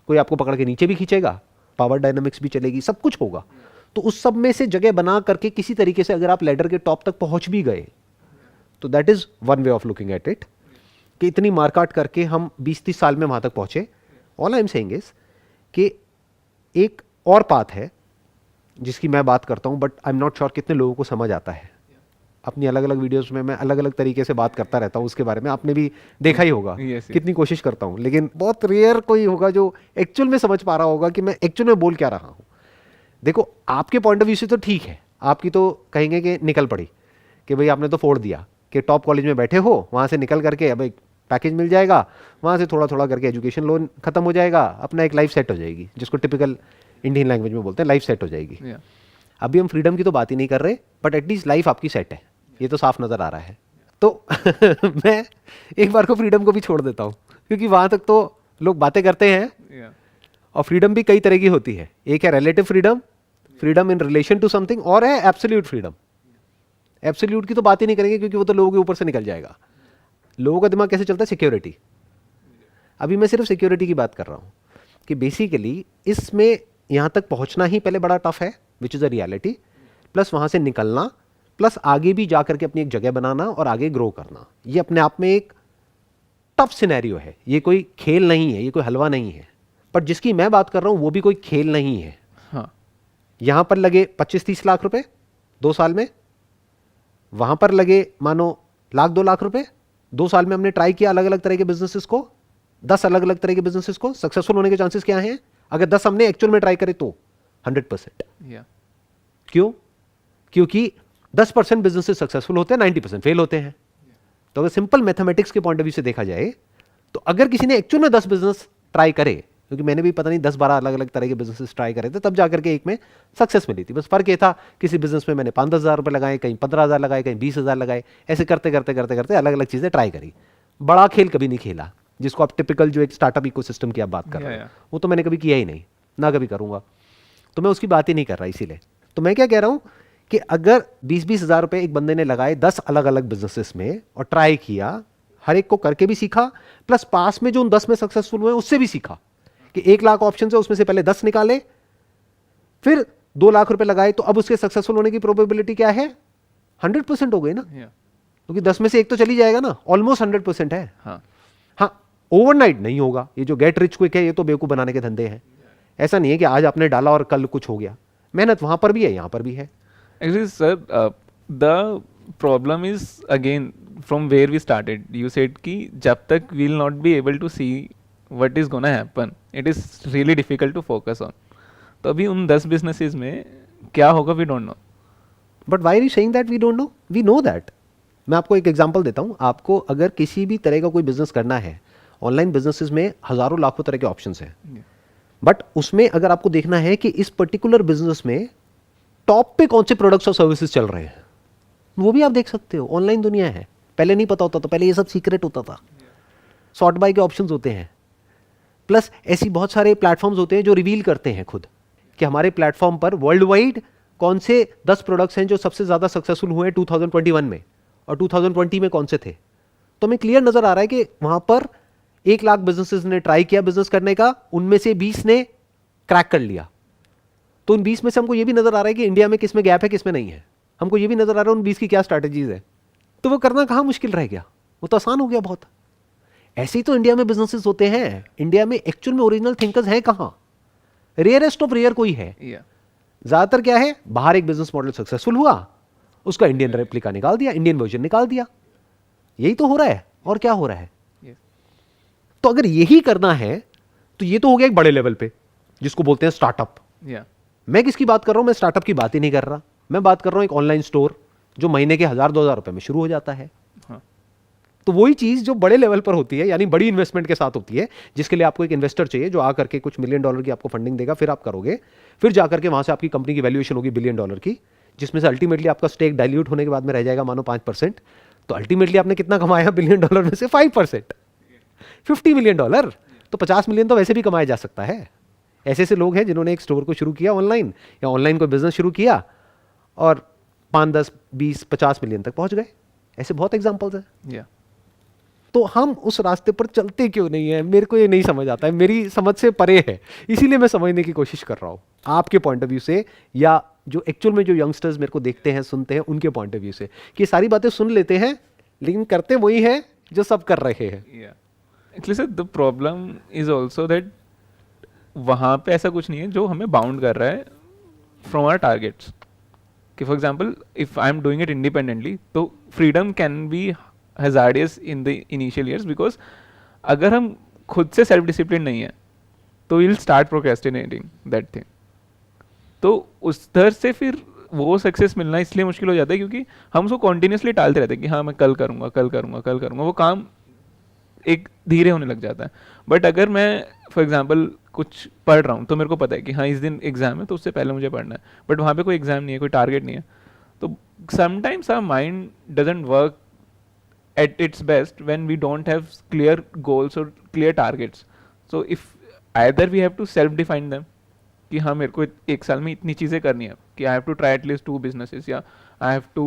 कोई आपको पकड़ के नीचे भी खींचेगा, पावर डायनामिक्स भी चलेगी, सब कुछ होगा. तो उस सब में से जगह बना करके किसी तरीके से अगर आप लैडर के टॉप तक पहुंच भी गए, तो that is one way of looking at it, कि इतनी मारकाट करके हम 20-30 साल में वहां तक पहुंचे. All I am saying is कि एक और पाथ है जिसकी मैं बात करता हूं, but I am not sure कितने लोगों को समझ आता है. अपनी अलग अलग वीडियोस में मैं अलग अलग तरीके से बात करता रहता हूं उसके बारे में, आपने भी देखा ही होगा. Yes. कितनी कोशिश करता हूं, लेकिन बहुत रेयर कोई होगा जो एक्चुअल में समझ पा रहा होगा कि मैं एक्चुअल में बोल क्या रहा हूं. देखो, आपके पॉइंट ऑफ व्यू से तो ठीक है, आपकी तो कहेंगे कि निकल पड़ी, कि भाई आपने तो फोड़ दिया कि टॉप कॉलेज में बैठे हो, वहाँ से निकल करके अब एक पैकेज मिल जाएगा, वहाँ से थोड़ा थोड़ा करके एजुकेशन लोन खत्म हो जाएगा, अपना एक लाइफ सेट हो जाएगी, जिसको टिपिकल इंडियन लैंग्वेज में बोलते हैं लाइफ सेट हो जाएगी. Yeah. अभी हम फ्रीडम की तो बात ही नहीं कर रहे, बट एटलीस्ट लाइफ आपकी सेट है, ये तो साफ नज़र आ रहा है. तो मैं एक बार को फ्रीडम को भी छोड़ देता हूँ, क्योंकि वहाँ तक तो लोग बातें करते हैं, Yeah. और फ्रीडम भी कई तरह की होती है। एक है relative freedom, freedom in relation to something, और है एब्सोल्यूट फ्रीडम। एब्सोल्यूट की तो बात ही नहीं करेंगे क्योंकि वो तो लोगों के ऊपर से निकल जाएगा। लोगों का दिमाग कैसे चलता है? सिक्योरिटी। अभी मैं सिर्फ सिक्योरिटी की बात कर रहा हूं कि बेसिकली इसमें यहां तक पहुंचना ही पहले बड़ा टफ है, which is a reality, plus वहां से निकलना, प्लस आगे भी जाकर के अपनी एक जगह बनाना और आगे ग्रो करना, ये अपने आप में एक टफ सिनेरियो है। ये कोई खेल नहीं है, ये कोई हलवा नहीं है। पर जिसकी मैं बात कर रहा हूं वो भी कोई खेल नहीं है। हाँ. यहां पर लगे 25-30 लाख रुपए 2 साल में, वहां पर लगे मानो 1-2 लाख रुपए। 2 साल में हमने ट्राई किया अलग अलग तरह के बिजनेसेस को, 10 अलग अलग तरह के बिजनेसेस को। सक्सेसफुल होने के चांसेस क्या हैं? अगर 10 हमने एक्चुअल में ट्राई करे तो 100%। Yeah. क्यों? क्योंकि 10% बिजनेसेस सक्सेसफुल होते हैं, 90% फेल होते हैं। तो अगर सिंपल मैथमेटिक्स के पॉइंट ऑफ व्यू से देखा जाए तो अगर किसी ने एक्चुअल में 10 बिजनेस ट्राई करे, क्योंकि मैंने भी पता नहीं 10-12 अलग अलग तरह के बिजनेसेस ट्राई करे थे, तब जाकर के एक में सक्सेस मिली थी। बस फर्क ये था, किसी बिजनेस में मैंने 5-10 हज़ार रुपए लगाए, कहीं 15,000 लगाए, कहीं 20,000 लगाए। ऐसे करते करते करते करते अलग अलग चीजें ट्राई करी। बड़ा खेल कभी नहीं खेला, जिसको आप टिपिकल जो एक स्टार्टअप इकोसिस्टम की आप बात कर रहे Yeah, हो, yeah. वो तो मैंने कभी किया ही नहीं, ना कभी करूंगा। तो मैं उसकी बात ही नहीं कर रहा। इसीलिए तो मैं क्या कह रहा हूं कि अगर 20-20 हज़ार रुपए एक बंदे ने लगाए 10 अलग अलग बिजनेसेस में और ट्राई किया, हर एक को करके भी सीखा, प्लस पास में जो उन 10 में सक्सेसफुल हुए उससे भी सीखा कि 1 लाख ऑप्शन है, उसमें से पहले 10 निकाले, फिर 2 लाख रुपए लगाए, तो अब उसके सक्सेसफुल होने की प्रोबेबिलिटी क्या है? 100% हो गई ना, Yeah. क्योंकि 10 में से एक तो चली जाएगा ना, ऑलमोस्ट 100% है। हाँ. हाँ, ओवरनाइट नहीं होगा। ये जो गेट रिच क्विक है, ये तो बेवकूफ बनाने के धंधे हैं। ऐसा नहीं है कि आज आपने डाला और कल कुछ हो गया। मेहनत वहां पर भी है, यहां पर भी है। Actually, sir, the problem is again from where we started. You said कि जब तक we'll not be able to see what is gonna happen, it is really difficult to focus on. तो अभी उन 10 businesses में क्या होगा we don't know. But why are you saying that we don't know? We know that. मैं आपको एक example देता हूं। आपको अगर किसी भी तरह का कोई बिजनेस करना है, ऑनलाइन बिजनेसेस में हजारों लाखों तरह के ऑप्शंस हैं, Yeah. बट उसमें अगर आपको देखना है कि इस पर्टिकुलर बिजनेस में टॉप पे कौन से प्रोडक्ट्स और सर्विसेज चल रहे हैं, वो भी आप देख सकते हो। ऑनलाइन दुनिया है, पहले नहीं पता होता था, पहले ये सब सीक्रेट होता था। सॉर्ट बाय के ऑप्शंस होते हैं, प्लस ऐसी बहुत सारे प्लेटफॉर्म्स होते हैं जो रिवील करते हैं खुद कि हमारे प्लेटफॉर्म पर वर्ल्ड वाइड कौन से 10 प्रोडक्ट्स हैं जो सबसे ज़्यादा सक्सेसफुल हुए हैं 2021 में, और 2020 में कौन से थे। तो हमें क्लियर नज़र आ रहा है कि वहाँ पर 1 लाख बिजनेसेस ने ट्राई किया बिजनेस करने का, उनमें से 20 ने क्रैक कर लिया। तो उन 20 में से हमको ये भी नज़र आ रहा है कि इंडिया में किस में गैप है, किस में नहीं है। हमको ये भी नज़र आ रहा है उन 20 की क्या स्ट्रैटेजीज है। तो वो करना कहाँ मुश्किल रह गया, वो तो आसान हो गया बहुत। ऐसे ही तो इंडिया में बिजनेसेस होते हैं। इंडिया में एक्चुअल में ओरिजिनल थिंकर्स हैं कहाँ? रेयरेस्ट ऑफ रेयर कोई है। Yeah. ज्यादातर क्या है, बाहर एक बिजनेस मॉडल सक्सेसफुल हुआ, उसका इंडियन रेप्लिका निकाल दिया, इंडियन वर्जन निकाल दिया। यही तो हो रहा है, और क्या हो रहा है। Yes. तो अगर यही करना है तो ये तो हो गया एक बड़े लेवल पे, जिसको बोलते हैं स्टार्टअप। Yeah. मैं किसकी बात कर रहा हूं? मैं स्टार्टअप की बात ही नहीं कर रहा। मैं बात कर रहा हूं एक ऑनलाइन स्टोर जो महीने के 1,000-2,000 रुपए में शुरू हो जाता है। हाँ. तो वही चीज जो बड़े लेवल पर होती है, यानी बड़ी इन्वेस्टमेंट के साथ होती है, जिसके लिए आपको एक इन्वेस्टर चाहिए जो आकर के कुछ $1 मिलियन की आपको फंडिंग देगा, फिर आप करोगे, फिर जाकर के वहां से आपकी कंपनी की वैल्यूएशन होगी $1 बिलियन की, जिसमें से अल्टीमेटली आपका स्टेक डाइल्यूट होने के बाद में रह जाएगा मानो 5%। तो अल्टीमेटली आपने कितना कमाया $1 बिलियन में से? 5%, $50 मिलियन। तो 50 मिलियन तो वैसे भी कमाया जा सकता है। ऐसे ऐसे लोग हैं जिन्होंने एक स्टोर को शुरू किया ऑनलाइन, या ऑनलाइन कोई बिजनेस शुरू किया और 5, 10, 20, 50 मिलियन तक पहुंच गए। ऐसे बहुत एग्जांपल्स हैं। Yeah. तो हम उस रास्ते पर चलते क्यों नहीं है? मेरे को ये नहीं समझ आता है, मेरी समझ से परे है। इसीलिए मैं समझने की कोशिश कर रहा हूँ आपके पॉइंट ऑफ व्यू से, या जो एक्चुअल में जो यंगस्टर्स मेरे को देखते हैं, सुनते हैं, उनके पॉइंट ऑफ व्यू से, कि सारी बातें सुन लेते हैं लेकिन करते वही हैं जो सब कर रहे हैं। Yeah. Actually, sir, the problem is also that वहाँ पे ऐसा कुछ नहीं है जो हमें बाउंड कर रहा है फ्रॉम आवर टारगेट्स। कि for example if I am doing it independently, तो freedom can be hazardous in the initial years, because अगर हम खुद से सेल्फ डिसिप्लिन नहीं है तो will start procrastinating that thing. तो उस तरह से फिर वो सक्सेस मिलना इसलिए मुश्किल हो जाता है क्योंकि हम उसको कॉन्टिन्यूसली टालते रहते हैं कि हाँ मैं कल करूँगा, कल करूँगा, कल करूँगा। वो काम एक धीरे होने लग जाता है। बट अगर मैं फॉर एग्जांपल कुछ पढ़ रहा हूँ तो मेरे को पता है कि हाँ इस दिन एग्जाम है तो उससे पहले मुझे पढ़ना है, बट वहाँ पे कोई एग्जाम नहीं है, कोई टारगेट नहीं है, तो sometimes our mind doesn't work at its best when we don't have clear goals और clear targets. So if either we have to self define them कि हाँ मेरे को एक साल में इतनी चीज़ें करनी है कि I have to try at least 2 businesses या I have to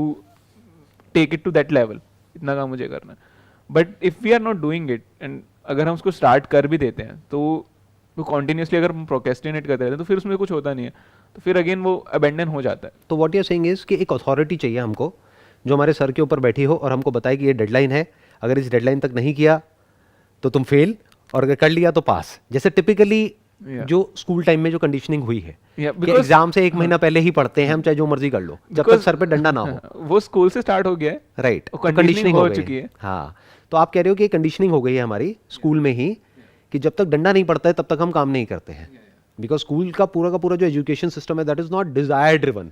take it to that level, इतना काम मुझे करना है. But if we are not doing it and अगर हम उसको स्टार्ट कर भी देते हैं तो वो कॉन्टीन्यूसली अगर हम प्रोकेस्टिनेट करते रहते हैं तो फिर उसमें कुछ होता नहीं है, तो फिर अगेन वो अबेंडन हो जाता है. तो what you are saying is कि एक अथॉरिटी चाहिए हमको जो हमारे सर के ऊपर बैठी हो और हमको बताए कि ये डेडलाइन है, अगर इस डेडलाइन तक नहीं किया तो तुम फेल, और अगर कर लिया तो पास. जैसे टिपिकली जो स्कूल टाइम में जो कंडीशनिंग हुई है कि एग्जाम से एक महीना पहले ही पढ़ते हैं हम, चाहे जो मर्जी कर लो, जब तक सर पे डंडा ना हो. वो स्कूल से स्टार्ट हो गया है, राइट, कंडीशनिंग हो चुकी है. हाँ, तो आप कह रहे हो कि कंडीशनिंग हो गई है हमारी स्कूल में ही कि जब तक डंडा नहीं पड़ता है तब तक हम काम नहीं करते हैं. बिकॉज स्कूल का पूरा जो एजुकेशन सिस्टम है that is not Dzire driven.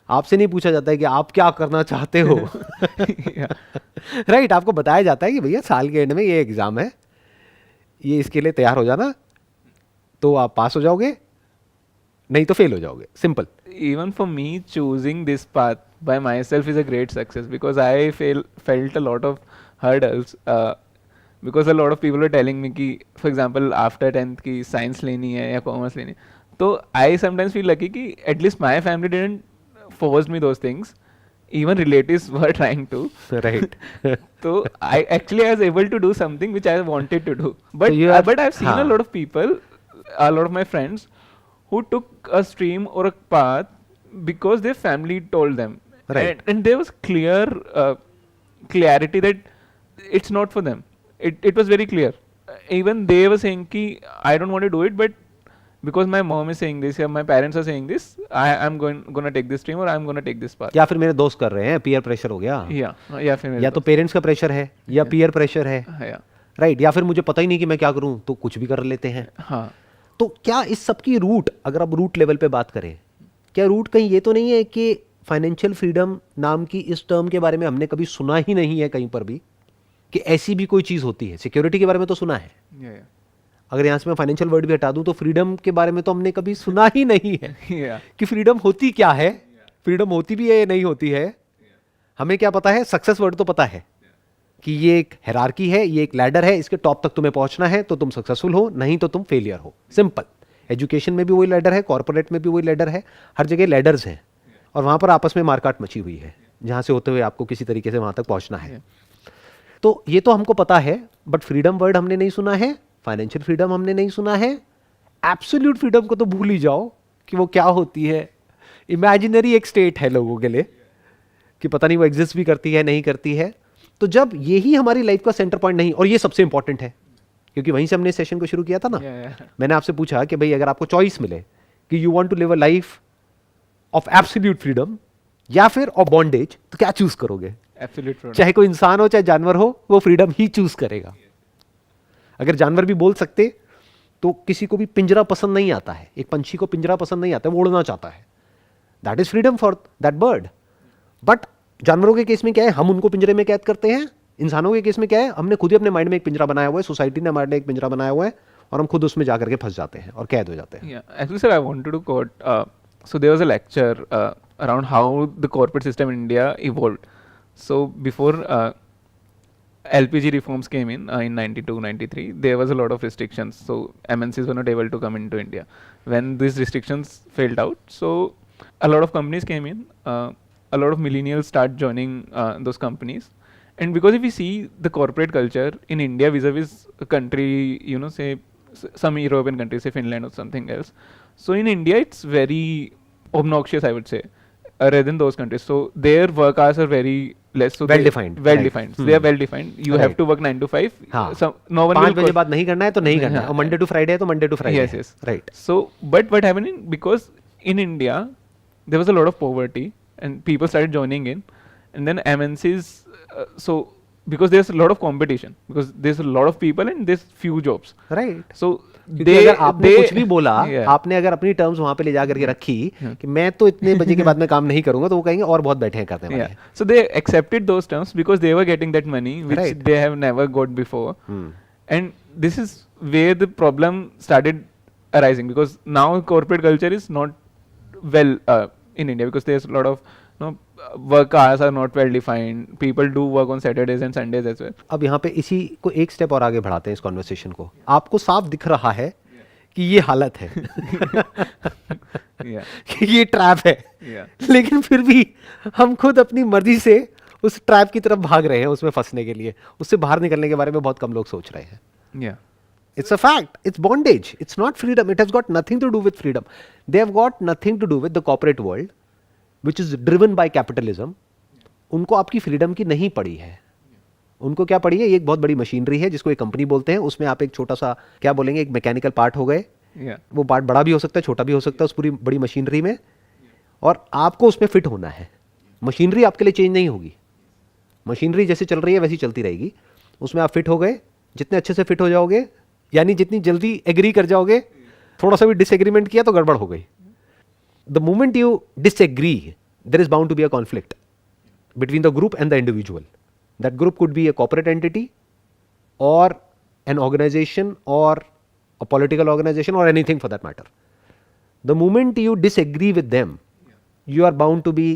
आपसे नहीं पूछा जाता है कि आप क्या करना चाहते हो. राइट, आपको बताया जाता है कि भैया साल के एंड में ये एग्जाम है, ये इसके लिए तैयार हो जाना, तो आप पास हो जाओगे, नहीं तो फेल हो जाओगे. Simple. Even for me, choosing this path by myself is a great success because I felt a lot of hurdles because a lot of people were telling me कि for example after 10th की science लेनी है या commerce लेनी है, तो I sometimes feel lucky कि at least my family didn't force me those things. Even relatives were trying to. Right. So I was able to do something which I wanted to do. But So but I've seen a lot of people, a lot of my friends who took a stream or a path because their family told them. Right. And there was clarity that it's not for them. It was very clear. Even they were saying ki I don't want to do it, but because my mom is saying this या my parents are saying this, I'm gonna take this stream or I'm gonna take this path. या फिर मेरे दोस्त कर रहे हैं, peer pressure हो गया. या फिर मेरे या तो पेरेंट्स का प्रेशर है या पीयर प्रेशर है. या राइट, या फिर मुझे पता ही नहीं कि मैं क्या करूं, तो कुछ भी कर लेते हैं. हाँ. तो क्या इस सब की रूट, अगर आप रूट लेवल पे बात करें, क्या रूट कहीं ये तो नहीं है कि फाइनेंशियल फ्रीडम नाम की इस टर्म के बारे में हमने कभी सुना ही नहीं है कहीं पर भी कि ऐसी भी कोई चीज़ होती है. सिक्योरिटी के बारे में तो सुना है, अगर यहाँ से मैं फाइनेंशियल वर्ड भी हटा दूं तो फ्रीडम के बारे में तो हमने कभी सुना ही नहीं है कि फ्रीडम होती क्या है, फ्रीडम होती भी है या नहीं होती है. हमें क्या पता है, सक्सेस वर्ड तो पता है कि ये एक हायरार्की है, ये एक लैडर है, इसके टॉप तक तुम्हें पहुंचना है तो तुम सक्सेसफुल हो, नहीं तो तुम फेलियर हो. सिंपल. एजुकेशन में भी वही लैडर है, कॉर्पोरेट में भी वही लैडर है, हर जगह लैडर्स हैं और वहां पर आपस में मारकाट मची हुई है जहां से होते हुए आपको किसी तरीके से वहां तक पहुंचना है. तो ये तो हमको पता है, बट फ्रीडम वर्ड हमने नहीं सुना है, फाइनेंशियल फ्रीडम हमने नहीं सुना है, एब्सोल्यूट फ्रीडम को तो भूल ही जाओ कि वो क्या होती है. इमेजिनरी एक स्टेट है लोगों के लिए कि पता नहीं वो एग्जिस्ट भी करती है नहीं करती है. तो जब यही हमारी लाइफ का सेंटर पॉइंट नहीं, और ये सबसे इंपॉर्टेंट है क्योंकि वहीं से हमने सेशन को शुरू किया था ना. मैंने आपसे पूछा कि भाई अगर आपको चॉइस मिले कि you want to live a life of absolute freedom या फिर ऑफ बॉन्डेज, तो क्या चूज करोगे? Absolute freedom. चाहे कोई इंसान हो चाहे जानवर हो, वो फ्रीडम ही चूज करेगा. अगर जानवर भी बोल सकते तो किसी को भी पिंजरा पसंद नहीं आता है. एक पंछी को पिंजरा पसंद नहीं आता है, वो उड़ना चाहता है. That is freedom for that bird. But जानवरों के केस में क्या है, हम उनको पिंजरे में कैद करते हैं. इंसानों के केस में क्या है, हमने खुद ही अपने माइंड में एक पिंजरा बनाया हुआ है, सोसाइटी ने हमारे लिए एक पिंजरा बनाया हुआ है और हम खुद उसमें जाकर के फंस जाते हैं और कैद हो जाते हैं. Actually, sir, I wanted to quote. So there was a lecture around how the corporate system in India evolved. So before LPG reforms came in 92, 93, there was a lot of restrictions. So MNCs were not able to come into India. When these restrictions failed out, so a lot of companies came in. A lot of millennials start joining those companies. And because if we see the corporate culture in India vis-a-vis a country, you know, say some European country, say Finland or something else. So in India, it's very obnoxious, I would say, rather than those countries. So their work hours are very less. So well defined. Well defined. So they are well defined. You have to work 9 to 5. हाँ. So no one 5 बजे बाद नहीं करना है तो नहीं करना है, और मंडे टू फ्राइडे है तो Monday to Friday. Yes, yes. Right. So, but what happening, because in India there was a lot of poverty and people started joining in, and then MNCs. So because there's a lot of competition, because there's a lot of people and there's few jobs. Right. So अगर आपने कुछ भी बोला, yeah. आपने अगर अपनी terms वहां पे ले जा करके रखी कि मैं तो इतने बजे के बाद में काम नहीं करूंगा, तो वो कहेंगे और बहुत बैठे हैं करने वाले. Yeah. So they accepted those terms because they were getting that money which Right. they have never got before. And this is where the problem started arising, because now corporate culture is not well in India, because there's a lot of work hours are not well defined. People do work on Saturdays and Sundays as well. अब यहाँ पे इसी को एक step और आगे बढ़ाते हैं इस कॉन्वर्सेशन को. आपको साफ दिख रहा है कि ये हालत है Yeah. कि ये ट्रैप है, Yeah. लेकिन फिर भी हम खुद अपनी मर्जी से उस ट्रैप की तरफ भाग रहे हैं, उसमें फंसने के लिए. उससे बाहर निकलने के बारे में बहुत कम लोग सोच रहे हैं. Yeah. It's a fact. It's bondage. It's not freedom. It has got nothing to do with freedom. They have got nothing to do with the corporate world, which is driven by capitalism. उनको आपकी freedom की नहीं पड़ी है. उनको क्या पड़ी है? ये एक बहुत बड़ी मशीनरी है जिसको एक कंपनी बोलते हैं. उसमें आप एक छोटा सा क्या बोलेंगे, एक मैकेनिकल पार्ट हो गए. Yeah. वो पार्ट बड़ा भी हो सकता है, छोटा भी हो सकता है उस पूरी बड़ी मशीनरी में, और आपको उसमें फिट होना है. मशीनरी आपके लिए चेंज नहीं होगी. मशीनरी जैसे चल रही है वैसी चलती रहेगी. उसमें आप फिट हो गए, जितने अच्छे से फिट हो जाओगे, यानी जितनी जल्दी एग्री कर जाओगे, थोड़ा सा भी डिसएग्रीमेंट किया तो गड़बड़ हो गई. The moment you disagree, there is bound to be a conflict between the group and the individual. That group could be a corporate entity or an organization or a political organization or anything for that matter. The moment you disagree with them, you are bound to be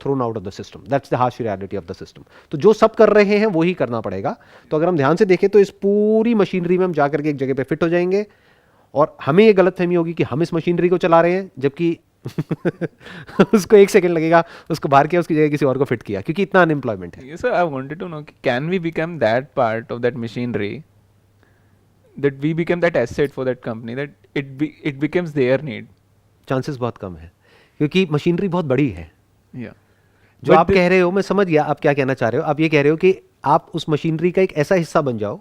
thrown out of the system. That's the harsh reality of the system. तो जो सब कर रहे हैं वो ही करना पड़ेगा. तो अगर हम ध्यान से देखें तो इस पूरी मशीनरी में हम जाकर के एक जगह पे फिट हो जाएंगे, और हमें ये गलतफहमी होगी कि हम इस मशीनरी को चला रहे हैं, जबकि उसको एक सेकंड लगेगा उसको बाहर किया, उसकी जगह किसी और को फिट किया, क्योंकि इतना अनएम्प्लॉयमेंट है. Yes, sir. I wanted to know, can we become that part of that machinery, that we become that asset for that company, that it becomes their need. Chances बहुत कम है, क्योंकि मशीनरी बहुत बड़ी है. Yeah. जो But आप कह रहे हो, मैं समझ गया आप क्या कहना चाह रहे हो. आप ये कह रहे हो कि आप उस मशीनरी का एक ऐसा हिस्सा बन जाओ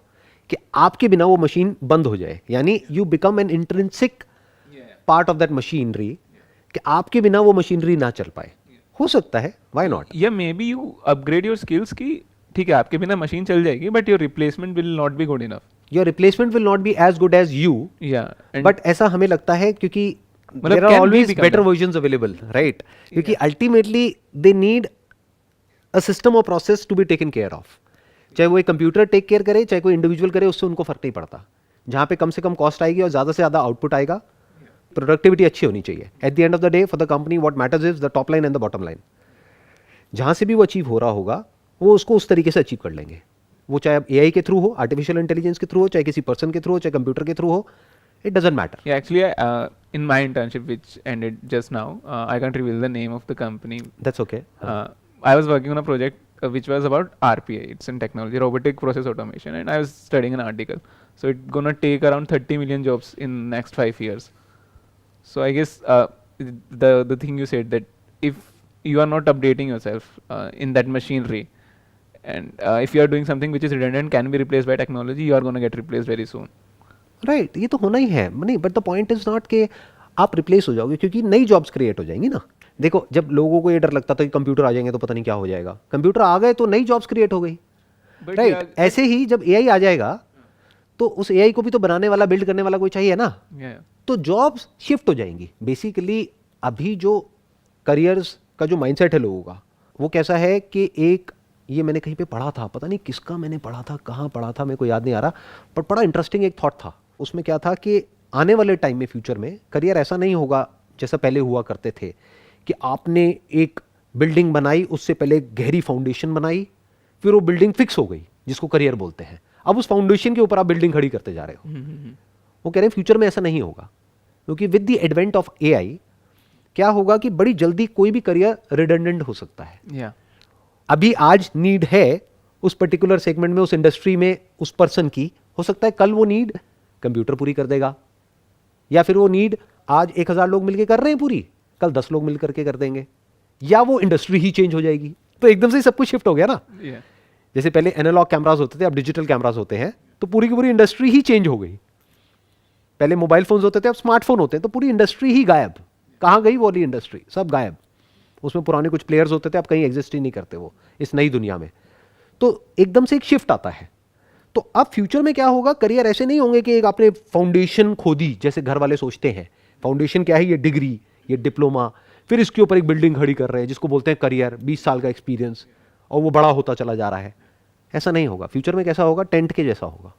कि आपके बिना वो मशीन बंद हो जाए, यानी you become an intrinsic part of that machinery, कि आपके बिना वो मशीनरी ना चल पाए. हो सकता है, व्हाई नॉट. या maybe you upgrade your skills की ठीक है आपके बिना मशीन चल जाएगी, but your replacement will not be good enough. Your replacement will not be as good as you. या बट ऐसा हमें लगता है क्योंकि मतलब देयर आर can we ऑलवेज become बेटर that? Versions available, right. क्योंकि ultimately they need a system और process to be taken care of. चाहे वो एक कंप्यूटर टेक केयर करे, चाहे कोई इंडिविजुअल करे, उससे उनको फर्क नहीं पड़ता. जहाँ पे कम से कम कॉस्ट आएगी और ज़्यादा से ज़्यादा आउटपुट आएगा, प्रोडक्टिविटी अच्छी होनी चाहिए. Eight the end of the day for the company what matters is the top line and the bottom line. जहाँ से भी वो अचीव हो रहा होगा वो उसको उस तरीके से अचीव कर लेंगे. वो चाहे एआई के थ्रू हो, आर्टिफिशियल इंटेलिजेंस के थ्रू हो, चाहे किसी पर्सन के थ्रू हो, चाहे कंप्यूटर के थ्रू हो, it doesn't matter. Yeah, actually, in my internship, which ended just now, I can't reveal the name of the company. That's okay. I was working on a project which was about RPA. It's in technology, robotic process automation, and I was studying an article. So it's gonna take around 30 million jobs in next 5 years. So I guess the thing you said, that if you are not updating yourself in that machinery, and if you are doing something which is redundant, can be replaced by technology, you are gonna get replaced very soon. Right, ये तो होना ही है. नहीं, but the point is not कि आप replace हो जाओगे, क्योंकि नई जॉब्स क्रिएट हो जाएंगी ना. देखो, जब लोगों को ये डर लगता था कि कंप्यूटर आ जाएंगे तो पता नहीं क्या हो जाएगा, कंप्यूटर आ गए तो नई जॉब्स क्रिएट हो गई. But right. yeah, ऐसे ही जब एआई आ जाएगा तो उस एआई को भी तो बनाने वाला, बिल्ड करने वाला कोई चाहिए ना. yeah. तो जॉब्स शिफ्ट हो जाएंगी. बेसिकली अभी जो करियर्स का जो माइंडसेट है लोगों का, वो कैसा है कि एक, ये मैंने कहीं पे पढ़ा था, पता नहीं किसका मैंने पढ़ा था, कहाँ पढ़ा था, मेरे को याद नहीं आ रहा, पर बड़ा इंटरेस्टिंग एक थॉट था. उसमें क्या था कि आने वाले टाइम में, फ्यूचर में, करियर ऐसा नहीं होगा जैसा पहले हुआ करते थे कि आपने एक बिल्डिंग बनाई, उससे पहले एक गहरी फाउंडेशन बनाई, फिर वो बिल्डिंग फिक्स हो गई, जिसको करियर बोलते हैं. अब उस फाउंडेशन के ऊपर आप बिल्डिंग खड़ी करते जा रहे हो. वो कह रहे हैं फ्यूचर में ऐसा नहीं होगा, क्योंकि with the advent of AI क्या होगा कि बड़ी जल्दी कोई भी करियर रिडंडेंट हो सकता है. Yeah. अभी आज नीड है उस पर्टिकुलर सेगमेंट में, उस इंडस्ट्री में, उस पर्सन की, हो सकता है कल वो नीड कंप्यूटर पूरी कर देगा, या फिर वो नीड आज 1000 लोग मिलकर कर रहे हैं पूरी, कल 10 लोग मिल करके कर देंगे, या वो इंडस्ट्री ही चेंज हो जाएगी. तो एकदम से सब कुछ शिफ्ट हो गया ना. Yeah. जैसे पहले एनालॉग कैमरास होते थे, अब डिजिटल कैमरास होते हैं, तो पूरी की पूरी इंडस्ट्री ही चेंज हो गई. पहले मोबाइल फोन्स होते थे, अब स्मार्टफोन होते हैं, तो पूरी इंडस्ट्री ही गायब. कहाँ गई वो वाली इंडस्ट्री? सब गायब. उसमें पुराने कुछ प्लेयर्स होते थे, अब कहीं एग्जिस्ट ही नहीं करते वो इस नई दुनिया में. तो एकदम से एक शिफ्ट आता है. तो अब फ्यूचर में क्या होगा, करियर ऐसे नहीं होंगे कि एक आपने फाउंडेशन खोदी, जैसे घर वाले सोचते हैं. फाउंडेशन क्या है? ये डिग्री, ये डिप्लोमा, फिर इसके ऊपर एक बिल्डिंग खड़ी कर रहे हैं जिसको बोलते हैं करियर, 20 साल का एक्सपीरियंस, और वो बड़ा होता चला जा रहा है. ऐसा नहीं होगा. फ्यूचर में कैसा होगा? टेंट के जैसा होगा,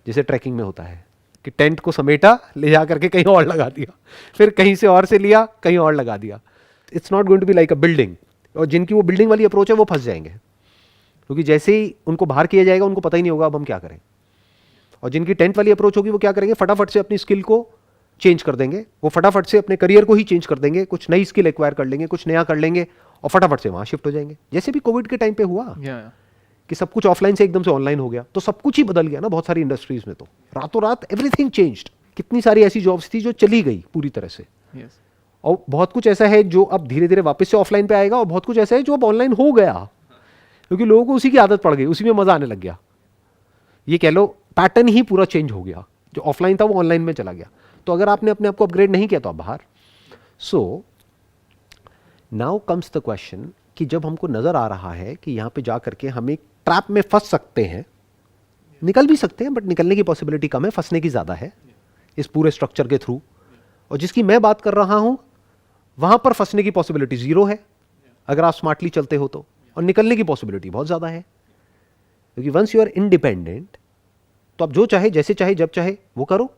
जैसे ट्रैकिंग में होता है कि टेंट को समेटा, ले जा करके कहीं और लगा दिया, फिर कहीं से और से लिया, कहीं और लगा दिया. It's not going to be like a building. और जिनकी वो बिल्डिंग वाली अप्रोच है वो फंस जाएंगे, क्योंकि जैसे ही उनको बाहर किया जाएगा उनको पता ही नहीं होगा अब हम क्या करें। और जिनकी टेंथ वाली अप्रोच होगी वो क्या करेंगे, फटाफट से अपनी स्किल को चेंज कर देंगे, वो फटाफट से अपने करियर को ही चेंज कर देंगे, कुछ नई स्किल एक्वायर कर लेंगे, कुछ नया कर लेंगे और फटाफट से वहाँ शिफ्ट हो जाएंगे। जैसे भी कोविड के टाइम पे हुआ कि सब कुछ ऑफलाइन से एकदम से ऑनलाइन हो गया, तो सब कुछ ही बदल गया ना बहुत सारी इंडस्ट्रीज में, तो रातों रात एवरीथिंग चेंज्ड। कितनी सारी ऐसी जॉब्स थी जो चली गई पूरी तरह से, और बहुत कुछ ऐसा है जो अब धीरे धीरे वापस से ऑफलाइन पे आएगा, और बहुत कुछ ऐसा है जो अब ऑनलाइन हो गया, क्योंकि लोगों को उसी की आदत पड़ गई, उसी में मजा आने लग गया। ये कह लो पैटर्न ही पूरा चेंज हो गया, जो ऑफलाइन था वो ऑनलाइन में चला गया। तो अगर आपने अपने आप को अपग्रेड नहीं किया तो आप बाहर। So now comes the question कि जब हमको नजर आ रहा है कि यहां पे जा करके हम एक ट्रैप में फंस सकते हैं, निकल भी सकते हैं बट निकलने की पॉसिबिलिटी कम है, फंसने की ज्यादा है इस पूरे स्ट्रक्चर के थ्रू, और जिसकी मैं बात कर रहा हूं वहां पर फंसने की पॉसिबिलिटी जीरो है अगर आप स्मार्टली चलते हो तो, और निकलने की पॉसिबिलिटी बहुत ज्यादा है, क्योंकि वंस यू आर इंडिपेंडेंट तो आप जो चाहे जैसे चाहे जब चाहे वो करो,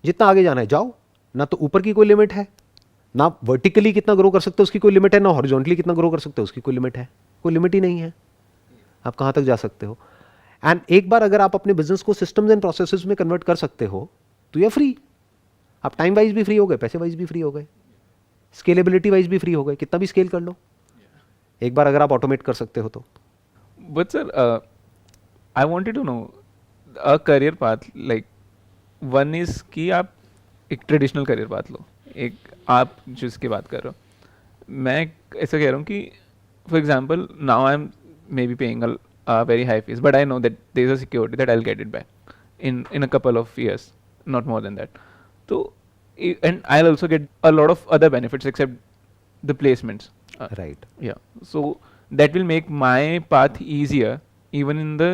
जितना आगे जाना है जाओ, ना तो ऊपर की कोई लिमिट है, ना वर्टिकली कितना ग्रो कर सकते हो उसकी कोई लिमिट है, ना हॉरिजॉन्टली कितना ग्रो कर सकते हो उसकी कोई लिमिट है, कोई लिमिट ही नहीं है, आप कहां तक जा सकते हो। एंड एक बार अगर आप अपने बिजनेस को सिस्टम्स एंड प्रोसेसेस में कन्वर्ट कर सकते हो तो ये फ्री, आप टाइम वाइज भी फ्री हो गए, पैसे वाइज भी फ्री हो गए, स्केलेबिलिटी वाइज भी फ्री हो गए, कितना भी स्केल कर लो एक बार अगर आप ऑटोमेट कर सकते हो तो। But sir I wanted to know a career path, like one is कि आप एक ट्रेडिशनल करियर पाथ लो, एक आप जिसकी बात कर रहे हो, मैं ऐसा कह रहा हूँ कि for example now I am may be paying a very high fees, but I know that there is a security that I'll get it back in a couple of years, not more than that. So and I'll also get a lot of other benefits except the placements. Right. Yeah. So that will make my path easier even in the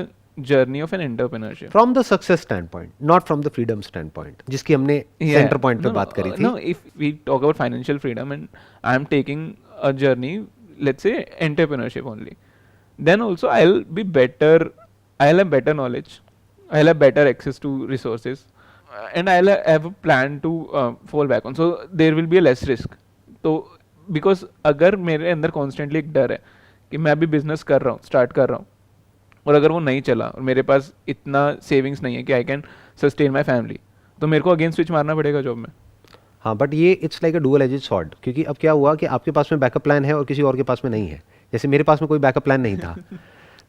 journey of an entrepreneurship. From the success standpoint, not from the freedom standpoint, जिसकी हमने center point पे बात करी थी। No, if we talk about financial freedom and I'm taking a journey, let's say entrepreneurship only, then also I'll be better, I'll have better knowledge, I'll have better access to resources, and I'll have a plan to fall back on, so there will be a less risk. तो because अगर मेरे अंदर constantly एक डर है कि मैं अभी business कर रहा हूँ, start कर रहा हूँ, और अगर वो नहीं चला और मेरे पास इतना savings नहीं है कि I can sustain my family, तो मेरे को again switch मारना पड़ेगा जॉब में। हाँ, बट ये it's like a dual edged sword, क्योंकि अब क्या हुआ कि आपके पास में बैकअप प्लान है और किसी और के पास में नहीं है। जैसे मेरे पास में कोई बैकअप प्लान नहीं था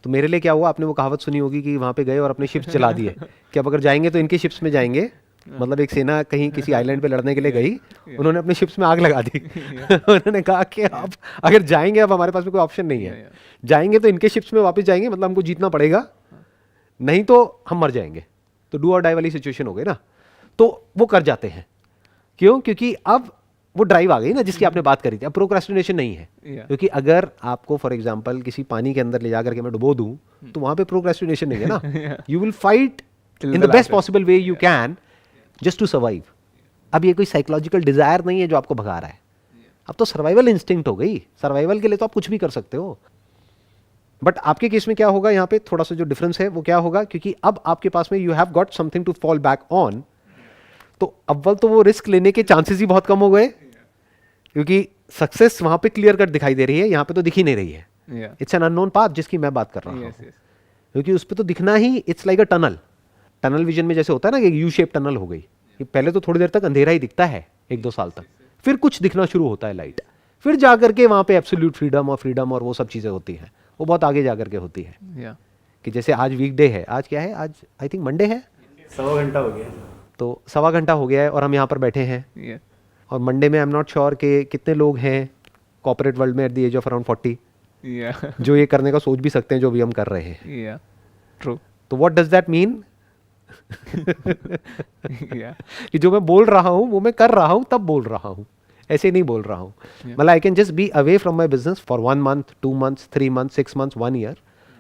तो मेरे लिए क्या हुआ, आपने वो कहावत सुनी होगी कि वहाँ पे गए और अपने शिप्स चला दिए कि अब अगर जाएंगे तो इनके शिप्स में जाएंगे, मतलब एक सेना कहीं किसी आइलैंड पे लड़ने के लिए गई, उन्होंने अपने शिप्स में आग लगा दी उन्होंने कहा कि अब अगर जाएंगे, अब हमारे पास में कोई ऑप्शन नहीं है, जाएंगे तो इनके शिप्स में वापस जाएंगे, मतलब हमको जीतना पड़ेगा, नहीं तो हम मर जाएंगे। तो डू और डाई वाली सिचुएशन हो गई ना, तो वो कर जाते हैं। क्यों? क्योंकि अब वो ड्राइव आ गई ना जिसकी आपने बात करी थी, अब प्रोक्रेस्टिनेशन नहीं है। क्योंकि अगर आपको फॉर एग्जांपल किसी पानी के अंदर ले जाकर के मैं डुबो दूं तो वहां पे प्रोक्रेस्टिनेशन नहीं है ना, you will fight in the best possible way you can just to survive. अब ये कोई साइकोलॉजिकल डिजायर नहीं है जो आपको भगा रहा है, अब तो सर्वाइवल इंस्टिंक्ट हो गई। सर्वाइवल के लिए तो आप कुछ भी कर सकते हो, बट आपके केस में क्या होगा, यहाँ पे थोड़ा सा जो डिफरेंस है वो क्या होगा, क्योंकि अब आपके पास में you have got something to fall back on, तो अव्वल तो वो रिस्क लेने के चांसेस ही बहुत कम हो गए, क्योंकि सक्सेस वहां पे क्लियर कट दिखाई दे रही है, यहाँ पे तो दिख ही नहीं रही है। इट्स एन अननोन पाथ जिसकी मैं बात कर रहा हूँ, क्योंकि उस पर तो दिखना ही it's like a tunnel. Tunnel vision में जैसे होता है ना कि यू शेप टनल हो गई, कि पहले तो थोड़ी देर तक अंधेरा ही दिखता है 1-2 साल तक, फिर कुछ दिखना शुरू होता है लाइट, फिर जाकर के वहां पे एब्सोल्यूट फ्रीडम और वो सब चीजें होती हैं, वो बहुत आगे जाकर के होती है। कि जैसे आज वीकडे है, आज क्या है, आज आई थिंक मंडे है, 1.25 घंटा हो गया, तो 1.25 घंटा हो गया है और हम यहाँ पर बैठे हैं। और मंडे में आई एम नॉट श्योर कि कितने लोग हैं कॉर्पोरेट वर्ल्ड में at the age of around 40 जो ये करने का सोच भी सकते हैं जो भी हम कर रहे हैं। ट्रू। तो व्हाट डज दैट मीन कि जो मैं बोल रहा हूँ वो मैं कर रहा हूँ, तब बोल रहा हूँ, ऐसे नहीं बोल रहा हूँ। मतलब I can just be away from my business for 1 month, 2 months, 3 months, 6 months, 1 year।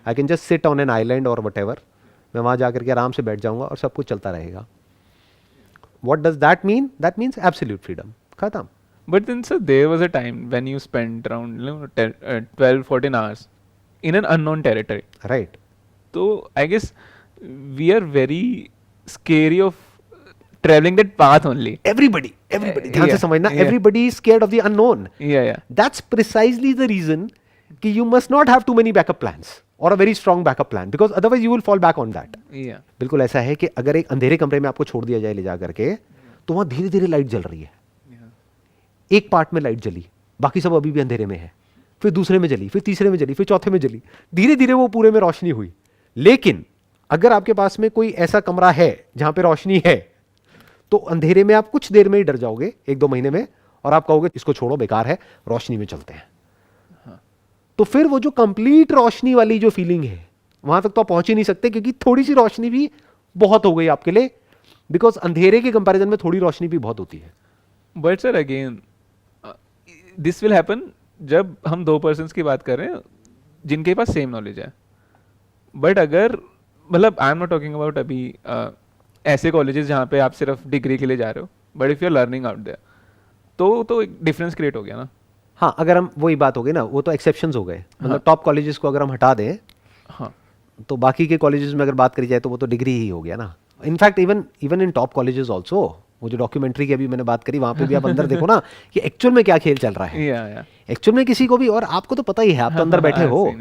I can just sit on an island और वट एवर, मैं वहाँ जाकर के आराम से बैठ जाऊँगा और सब कुछ चलता रहेगा। What does that mean? That means absolute freedom. Khatam. But then, sir, there was a time when you spent around 12-14 hours in an unknown territory. Right. So I guess we are very scary of traveling that path only. Everybody. ध्यान से समझना, everybody is scared of the unknown. Yeah. That's precisely the reason कि you must not have too many backup plans और a very strong backup plan, because otherwise you will fall back on that. Yeah. बिल्कुल ऐसा है कि अगर एक अंधेरे कमरे में आपको छोड़ दिया जाए ले जा करके, तो वहां धीरे धीरे लाइट जल रही है. Yeah. एक पार्ट में लाइट जली, बाकी सब अभी भी अंधेरे में है, फिर दूसरे में जली, फिर तीसरे में जली, फिर चौथे में जली, धीरे धीरे वो पूरे में रोशनी हुई. लेकिन अगर आपके पास में कोई ऐसा कमरा है जहां पे रोशनी है, तो अंधेरे में आप कुछ देर में ही डर जाओगे, 1-2 महीने में, और आप कहोगे इसको छोड़ो, बेकार है, रोशनी में चलते हैं. तो फिर वो जो कंप्लीट रोशनी वाली जो फीलिंग है, वहां तक तो आप पहुंच ही नहीं सकते, क्योंकि थोड़ी सी रोशनी भी बहुत हो गई आपके लिए, बिकॉज अंधेरे के कंपैरिजन में थोड़ी रोशनी भी बहुत होती है. But sir again this will happen जब हम 2 पर्सन्स की बात कर रहे हैं जिनके पास सेम नॉलेज है. बट अगर मतलब I am not talking about अभी ऐसे कॉलेजेस जहाँ पे आप सिर्फ डिग्री के लिए जा रहे हो, but if you are learning out there, तो एक डिफरेंस क्रिएट हो गया ना. हाँ, अगर हम वही बात हो गई ना, वो तो एक्सेप्शंस हो गए. मतलब टॉप कॉलेजेस को अगर हम हटा दें, हाँ, तो बाकी के कॉलेजेस में अगर बात करी जाए तो वो तो डिग्री ही हो गया ना. In fact even in top colleges also, वो जो डॉक्यूमेंट्री की अभी मैंने बात करी, वहाँ पे भी आप अंदर देखो ना कि एक्चुअल में क्या खेल चल रहा है. या एक्चुअल में किसी को भी, और आपको तो पता ही है, आप तो अंदर बैठे हो,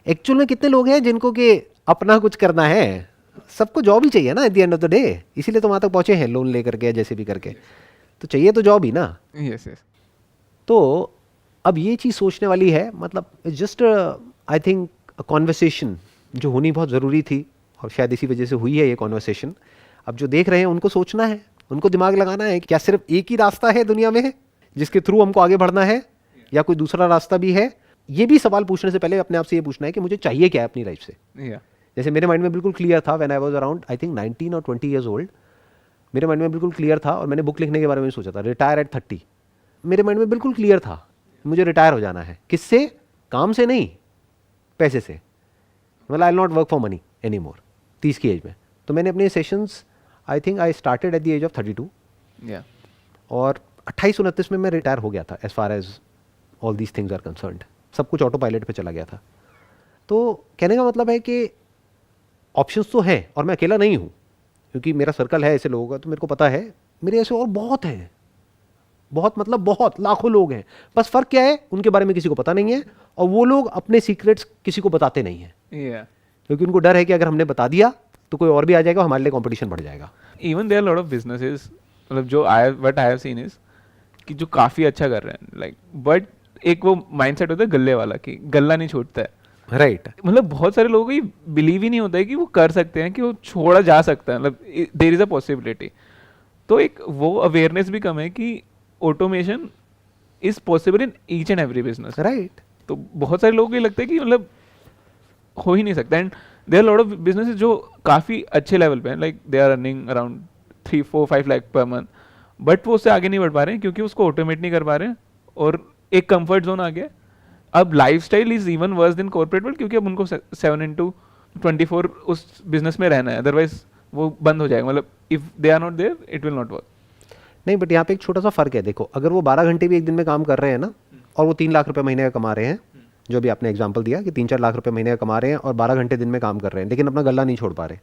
एक्चुअल में कितने लोग हैं जिनको कि अपना कुछ करना है. सबको जॉब ही चाहिए ना eight the end of the day, इसीलिए तो वहाँ तक पहुँचे हैं लोन लेकर के, जैसे भी करके. तो चाहिए तो जॉब ही ना. Yes yes. तो अब ये चीज़ सोचने वाली है, मतलब जस्ट आई थिंक कॉन्वर्सेशन जो होनी बहुत ज़रूरी थी, और शायद इसी वजह से हुई है ये कॉन्वर्सेशन. अब जो देख रहे हैं उनको सोचना है, उनको दिमाग लगाना है कि क्या सिर्फ एक ही रास्ता है दुनिया में जिसके थ्रू हमको आगे बढ़ना है, या कोई दूसरा रास्ता भी है. ये भी सवाल पूछने से पहले अपने आप से ये पूछना है कि मुझे चाहिए क्या है अपनी लाइफ से. या जैसे मेरे माइंड में बिल्कुल क्लियर था when I was around I think 19 और 20 ईयर्स ओल्ड. मेरे माइंड में बिल्कुल क्लियर था, और मैंने बुक लिखने के बारे में सोचा था, रिटायर एट 30. मेरे माइंड में बिल्कुल क्लियर था मुझे रिटायर हो जाना है. किससे? काम से नहीं, पैसे से. मतलब I will not work for money any more 30 की एज में. तो मैंने अपने sessions I think I started at the age of 32, या और 28-29 में मैं रिटायर हो गया था as far as all these things are concerned. सब कुछ ऑटो पायलट पे चला गया था. तो कहने का मतलब है कि ऑप्शंस तो हैं, और मैं अकेला नहीं हूँ, क्योंकि मेरा सर्कल है ऐसे लोगों का, तो मेरे को पता है मेरे ऐसे और बहुत हैं, बहुत मतलब बहुत लाखों लोग हैं. बस फ़र्क क्या है, उनके बारे में किसी को पता नहीं है, और वो लोग अपने सीक्रेट्स किसी को बताते नहीं हैं, या क्योंकि उनको डर है कि अगर हमने बता दिया तो कोई और भी आ जाएगा, हमारे लिए कंपटीशन बढ़ जाएगा. Even there lot of businesses, मतलब जो what I have seen is कि जो काफ़ी अच्छा कर रहे हैं, लाइक बट एक वो माइंडसेट होता है गल्ले वाला कि गल्ला नहीं छूटता है. राइट. मतलब बहुत सारे लोगों को ये बिलीव ही नहीं होता है कि वो कर सकते हैं, कि वो छोड़ा जा सकता है, मतलब देयर इज अ पॉसिबिलिटी. तो एक वो अवेयरनेस भी कम है कि automation is possible in each and every business. Right. तो बहुत सारे लोगों को ये लगता है कि मतलब हो ही नहीं सकता. And there lot of businesses जो काफ़ी अच्छे लेवल पे हैं, like they are running around 3-4-5 lakh per month, but वो उससे आगे नहीं बढ़ पा रहे हैं क्योंकि उसको ऑटोमेट नहीं कर पा रहे हैं, और एक कंफर्ट जोन आ गया. अब lifestyle is even worse than corporate world, क्योंकि अब उनको 7/24 उस बिजनेस में रहना है, अदरवाइज वो बंद हो जाएगा. मतलब if they are not there it will not work. नहीं, बट यहाँ पे एक छोटा सा फ़र्क है. देखो, अगर वो 12 घंटे भी एक दिन में काम कर रहे हैं ना, और वो 3 लाख रुपए महीने का कमा रहे हैं, जो भी आपने एग्जांपल दिया कि 3-4 लाख रुपए महीने का कमा रहे हैं और 12 घंटे दिन में काम कर रहे हैं, लेकिन अपना गल्ला नहीं छोड़ पा रहे.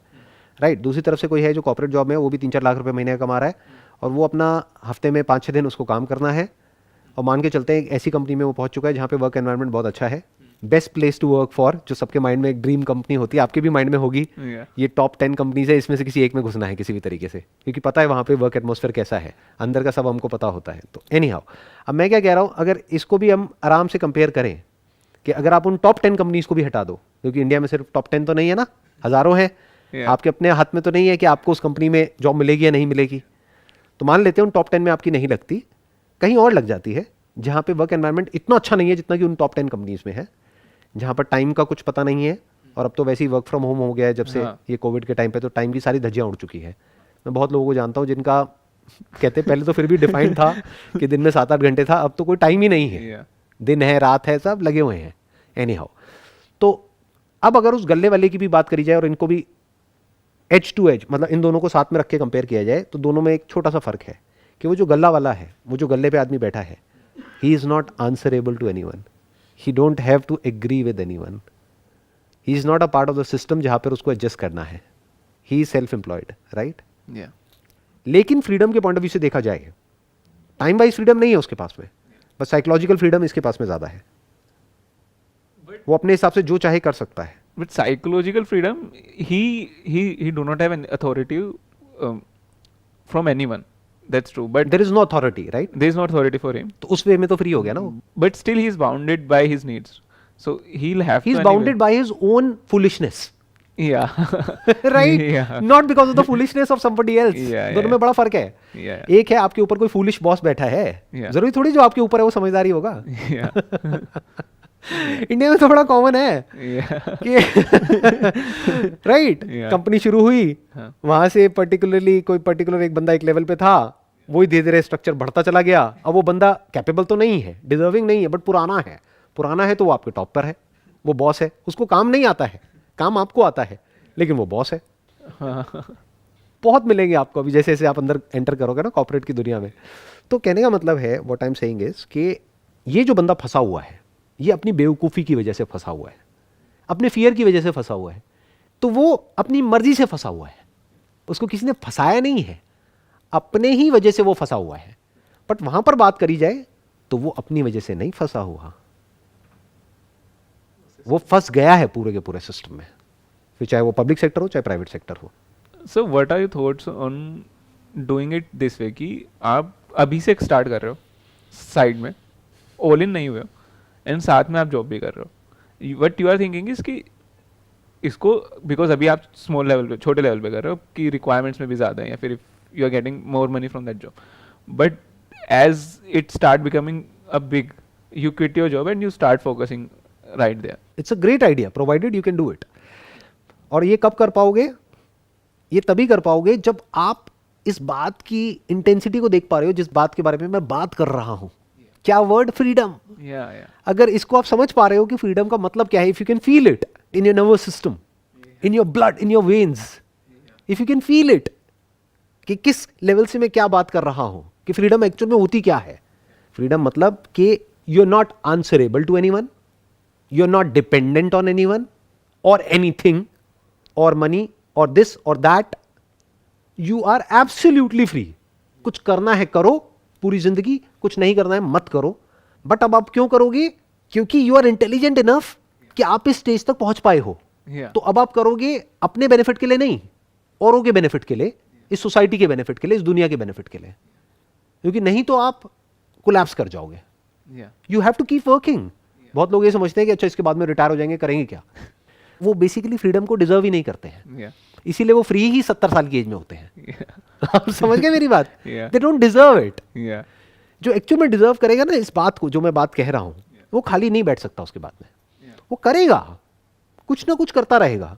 राइट. दूसरी तरफ से कोई है जो कॉर्पोरेट जॉब में है, वो भी 3-4 लाख रुपए महीने का कमा रहा है, और वो अपना हफ्ते में 5-6 दिन उसको काम करना है, और मान के चलते हैं एक ऐसी कंपनी में वो पहुंच चुका है जहाँ पे वर्क एनवायरनमेंट बहुत अच्छा है, best place to work for, जो सबके माइंड में एक ड्रीम कंपनी होती है, आपके भी माइंड में होगी. ये टॉप 10 कंपनीज है, इसमें से किसी एक में घुसना है किसी भी तरीके से, क्योंकि पता है वहाँ पे वर्क एटमॉस्फेयर कैसा है, अंदर का सब हमको पता होता है. तो एनी हाउ, अब मैं क्या कह रहा हूँ, अगर इसको भी हम आराम से कंपेयर करें कि अगर आप उन टॉप 10 कंपनीज को भी हटा दो, क्योंकि इंडिया में सिर्फ टॉप 10 तो नहीं है ना, हज़ारों हैं. आपके अपने हाथ में तो नहीं है कि आपको उस कंपनी में जॉब मिलेगी या नहीं मिलेगी. तो मान लेते हैं उन टॉप 10 में आपकी नहीं लगती, कहीं और लग जाती है जहाँ पे वर्क एनवायरनमेंट इतना अच्छा नहीं है जितना कि उन टॉप 10 कंपनीज में है, जहाँ पर टाइम का कुछ पता नहीं है, और अब तो वैसे ही वर्क फ्रॉम होम हो गया है जब से ये कोविड के टाइम पे, तो टाइम की सारी धज्जियाँ उड़ चुकी है. मैं बहुत लोगों को जानता हूँ जिनका कहते पहले तो फिर भी डिफाइंड था कि दिन में 7-8 घंटे था, अब तो कोई टाइम ही नहीं है, दिन है रात है सब लगे हुए हैं. एनी हाउ, तो अब अगर उस गल्ले वाले की भी बात करी जाए और इनको भी एज टू एज, मतलब इन दोनों को साथ में रख के कंपेयर किया जाए, तो दोनों में एक छोटा सा फर्क है कि वो जो गल्ला वाला है, वो जो गल्ले पे आदमी बैठा है, he is not answerable to anyone, he don't have to agree with anyone, he is not a part of the system जहाँ पर उसको एडजस्ट करना है. He is self employed. Right. लेकिन फ्रीडम के पॉइंट ऑफ व्यू से देखा जाए, टाइम वाइज फ्रीडम नहीं है उसके पास में, बस साइकोलॉजिकल फ्रीडम इसके पास में ज़्यादा है. वो अपने हिसाब से जो चाहे कर सकता है. But psychological freedom, he do not have an authority from anyone. That's true. But There is no authority, right? there is no authority for him. तो उस वे में तो फ्री हो गया ना वो. But still he is bounded by his needs. So he'll have He is to bounded by his own foolishness. Yeah. Right? Yeah. Not because of the foolishness of somebody else. Yeah, दोनों yeah. में बड़ा फर्क है. Yeah. एक है आपके ऊपर कोई फूलिश बॉस बैठा है. Yeah. जरूरी थोड़ी जो आपके ऊपर है वो समझदारी होगा. Yeah. इंडिया में तो बड़ा कॉमन है Yeah. कि राइट, Yeah. कंपनी शुरू हुई, हाँ. वहां से पर्टिकुलरली कोई पर्टिकुलर एक बंदा एक लेवल पे था, वही धीरे धीरे स्ट्रक्चर बढ़ता चला गया. अब वो बंदा कैपेबल तो नहीं है, डिजर्विंग नहीं है, बट पुराना है तो वो आपके टॉप पर है, वो बॉस है. उसको काम नहीं आता है, काम आपको आता है, लेकिन वो बॉस है. बहुत मिलेंगे आपको अभी जैसे जैसे आप अंदर एंटर करोगे ना कॉर्पोरेट की दुनिया में. तो कहने का मतलब है, what I am saying is कि ये जो बंदा फंसा हुआ है, ये अपनी बेवकूफ़ी की वजह से फंसा हुआ है, अपने फियर की वजह से फंसा हुआ है. तो वो अपनी मर्जी से फंसा हुआ है, उसको किसी ने फंसाया नहीं है, अपने ही वजह से वो फंसा हुआ है. बट वहां पर बात करी जाए तो वो अपनी वजह से नहीं फंसा हुआ, वो फंस गया है पूरे के पूरे सिस्टम में, फिर चाहे वो पब्लिक सेक्टर हो चाहे प्राइवेट सेक्टर हो. So what are your thoughts on doing it this way कि आप अभी से स्टार्ट कर रहे हो साइड में, ऑल इन नहीं हुए हो, एंड साथ में आप जॉब भी कर रहे हो. What you are thinking is कि इसको, बिकॉज अभी आप स्मॉल लेवल पे, छोटे लेवल पे कर रहे हो कि रिक्वायरमेंट्स में भी ज़्यादा है, या फिर you are getting more money from that job, but as it start becoming a big, you quit your job and you start focusing right there. It's a great idea provided you can do it. और ये कब कर पाओगे? ये तभी कर पाओगे जब आप इस बात की इंटेंसिटी को देख पा रहे हो जिस बात के बारे में मैं बात कर रहा हूं. क्या वर्ड? फ्रीडम. अगर इसको आप समझ पा रहे हो कि फ्रीडम का मतलब क्या है, if you can feel it in your nervous system, in your blood, in your veins, if you can feel it कि किस लेवल से मैं क्या बात कर रहा हूं, कि फ्रीडम एक्चुअल में होती क्या है. फ्रीडम मतलब कि you are not answerable to anyone, you are not dependent on anyone और एनीथिंग और मनी और दिस और that. You are absolutely free. कुछ करना है करो पूरी जिंदगी, कुछ नहीं करना है मत करो. बट अब आप क्यों करोगे? क्योंकि यू आर इंटेलिजेंट इनफ कि आप इस स्टेज तक पहुंच पाए हो. तो अब आप करोगे अपने बेनिफिट के लिए नहीं, औरों के बेनिफिट के लिए, इस सोसाइटी के बेनिफिट के लिए, इस दुनिया के बेनिफिट के लिए. क्योंकि नहीं तो आप कोलैप्स कर जाओगे. You have to keep working. बहुत लोग ये समझते हैं कि अच्छा इसके बाद में रिटायर हो जाएंगे, करेंगे क्या. वो बेसिकली फ्रीडम को डिजर्व ही नहीं करते हैं, इसीलिए वो फ्री ही 70 साल की एज में होते हैं. आप समझ गए मेरी बात? They don't deserve it. जो एक्चुअल में डिजर्व करेगा ना इस बात को, जो मैं बात कह रहा हूं, वो खाली नहीं बैठ सकता उसके बाद में. वो करेगा, कुछ ना कुछ करता रहेगा.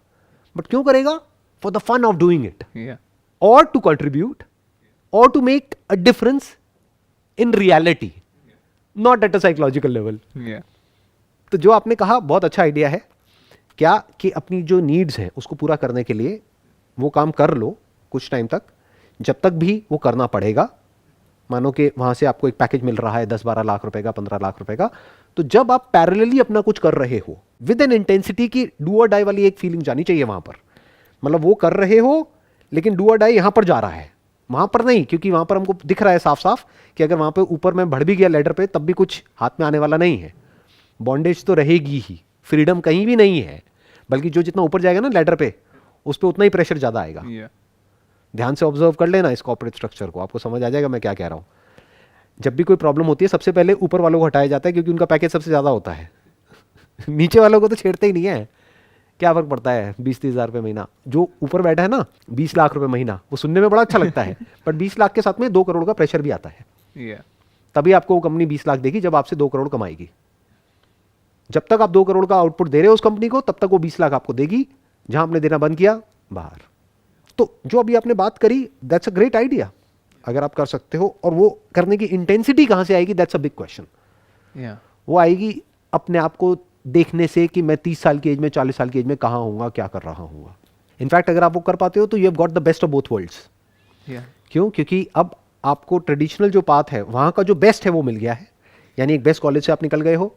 बट क्यों करेगा? For the fun of doing it, और टू कंट्रीब्यूट, और to make a difference in reality, not at a psychological level. तो जो आपने कहा बहुत अच्छा आइडिया है. क्या कि अपनी जो नीड्स हैं उसको पूरा करने के लिए वो काम कर लो कुछ टाइम तक, जब तक भी वो करना पड़ेगा. मानो कि वहाँ से आपको एक पैकेज मिल रहा है 10-12 लाख रुपए का, 15 लाख रुपए का, तो जब आप पैरेलली अपना कुछ कर रहे हो विद एन इंटेंसिटी की डू और डाई वाली एक फीलिंग जानी चाहिए वहाँ पर. मतलब वो कर रहे हो लेकिन डू और डाई यहाँ पर जा रहा है, वहाँ पर नहीं. क्योंकि वहाँ पर हमको दिख रहा है साफ साफ कि अगर वहाँ पर ऊपर मैं बढ़ भी गया लेडर पे तब भी कुछ हाथ में आने वाला नहीं है. बॉन्डेज तो रहेगी ही, फ्रीडम कहीं भी नहीं है. बल्कि जो जितना ऊपर जाएगा ना लेडर पे, उस पर उतना ही प्रेशर ज़्यादा आएगा. ध्यान से ऑब्जर्व कर लेना इस कॉर्पोरेट स्ट्रक्चर को, आपको समझ आ जाएगा मैं क्या कह रहा हूँ. जब भी कोई प्रॉब्लम होती है सबसे पहले ऊपर वालों को हटाया जाता है, क्योंकि उनका पैकेज सबसे ज़्यादा होता है. नीचे वालों को तो छेड़ते ही नहीं है. क्या फ़र्क पड़ता है 20-30 हज़ार रुपये महीना. जो ऊपर बैठा है ना 20 लाख रुपये महीना, वो सुनने में बड़ा अच्छा लगता है, बट 20 लाख के साथ में 2 करोड़ का प्रेशर भी आता है. तभी आपको वो कंपनी 20 लाख देगी जब आपसे 2 करोड़ कमाएगी. जब तक आप 2 करोड़ का आउटपुट दे रहे हो उस कंपनी को, तब तक वो 20 लाख आपको देगी. जहां आपने देना बंद किया, बाहर. तो जो अभी आपने बात करी, दैट्स अ ग्रेट आइडिया अगर आप कर सकते हो. और वो करने की इंटेंसिटी कहां से आएगी, दैट्स अ बिग क्वेश्चन. वो आएगी अपने आप को देखने से कि मैं 30 साल की एज में, 40 साल की एज में कहां हूंगा, क्या कर रहा हूँ. इनफैक्ट अगर आप वो कर पाते हो तो you have got the best of both worlds. क्यों? क्योंकि अब आपको ट्रेडिशनल जो पाथ है वहां का जो बेस्ट है वो मिल गया है. यानी एक बेस्ट कॉलेज से आप निकल गए हो,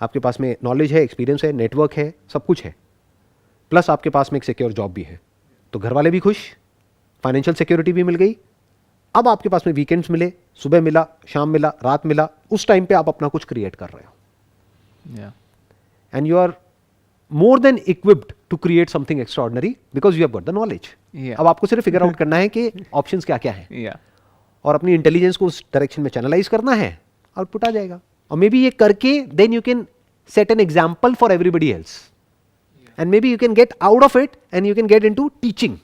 आपके पास में नॉलेज है, एक्सपीरियंस है, नेटवर्क है, सब कुछ है, प्लस आपके पास में एक सिक्योर जॉब भी है. तो घर वाले भी खुश, फाइनेंशियल सिक्योरिटी भी मिल गई. अब आपके पास में वीकेंड्स मिले, सुबह मिला, शाम मिला, रात मिला, उस टाइम पे आप अपना कुछ क्रिएट कर रहे हो. and you are more than equipped to create something extraordinary because you have got the knowledge. Yeah. अब आपको सिर्फ फिगर आउट करना है कि ऑप्शंस क्या क्या हैं Yeah. और अपनी इंटेलिजेंस को उस डायरेक्शन में चैनलाइज करना है, आउटपुट आ जाएगा. और मे बी ये करके then you can set an example for everybody else and maybe you can get out of it and you can get in to teaching.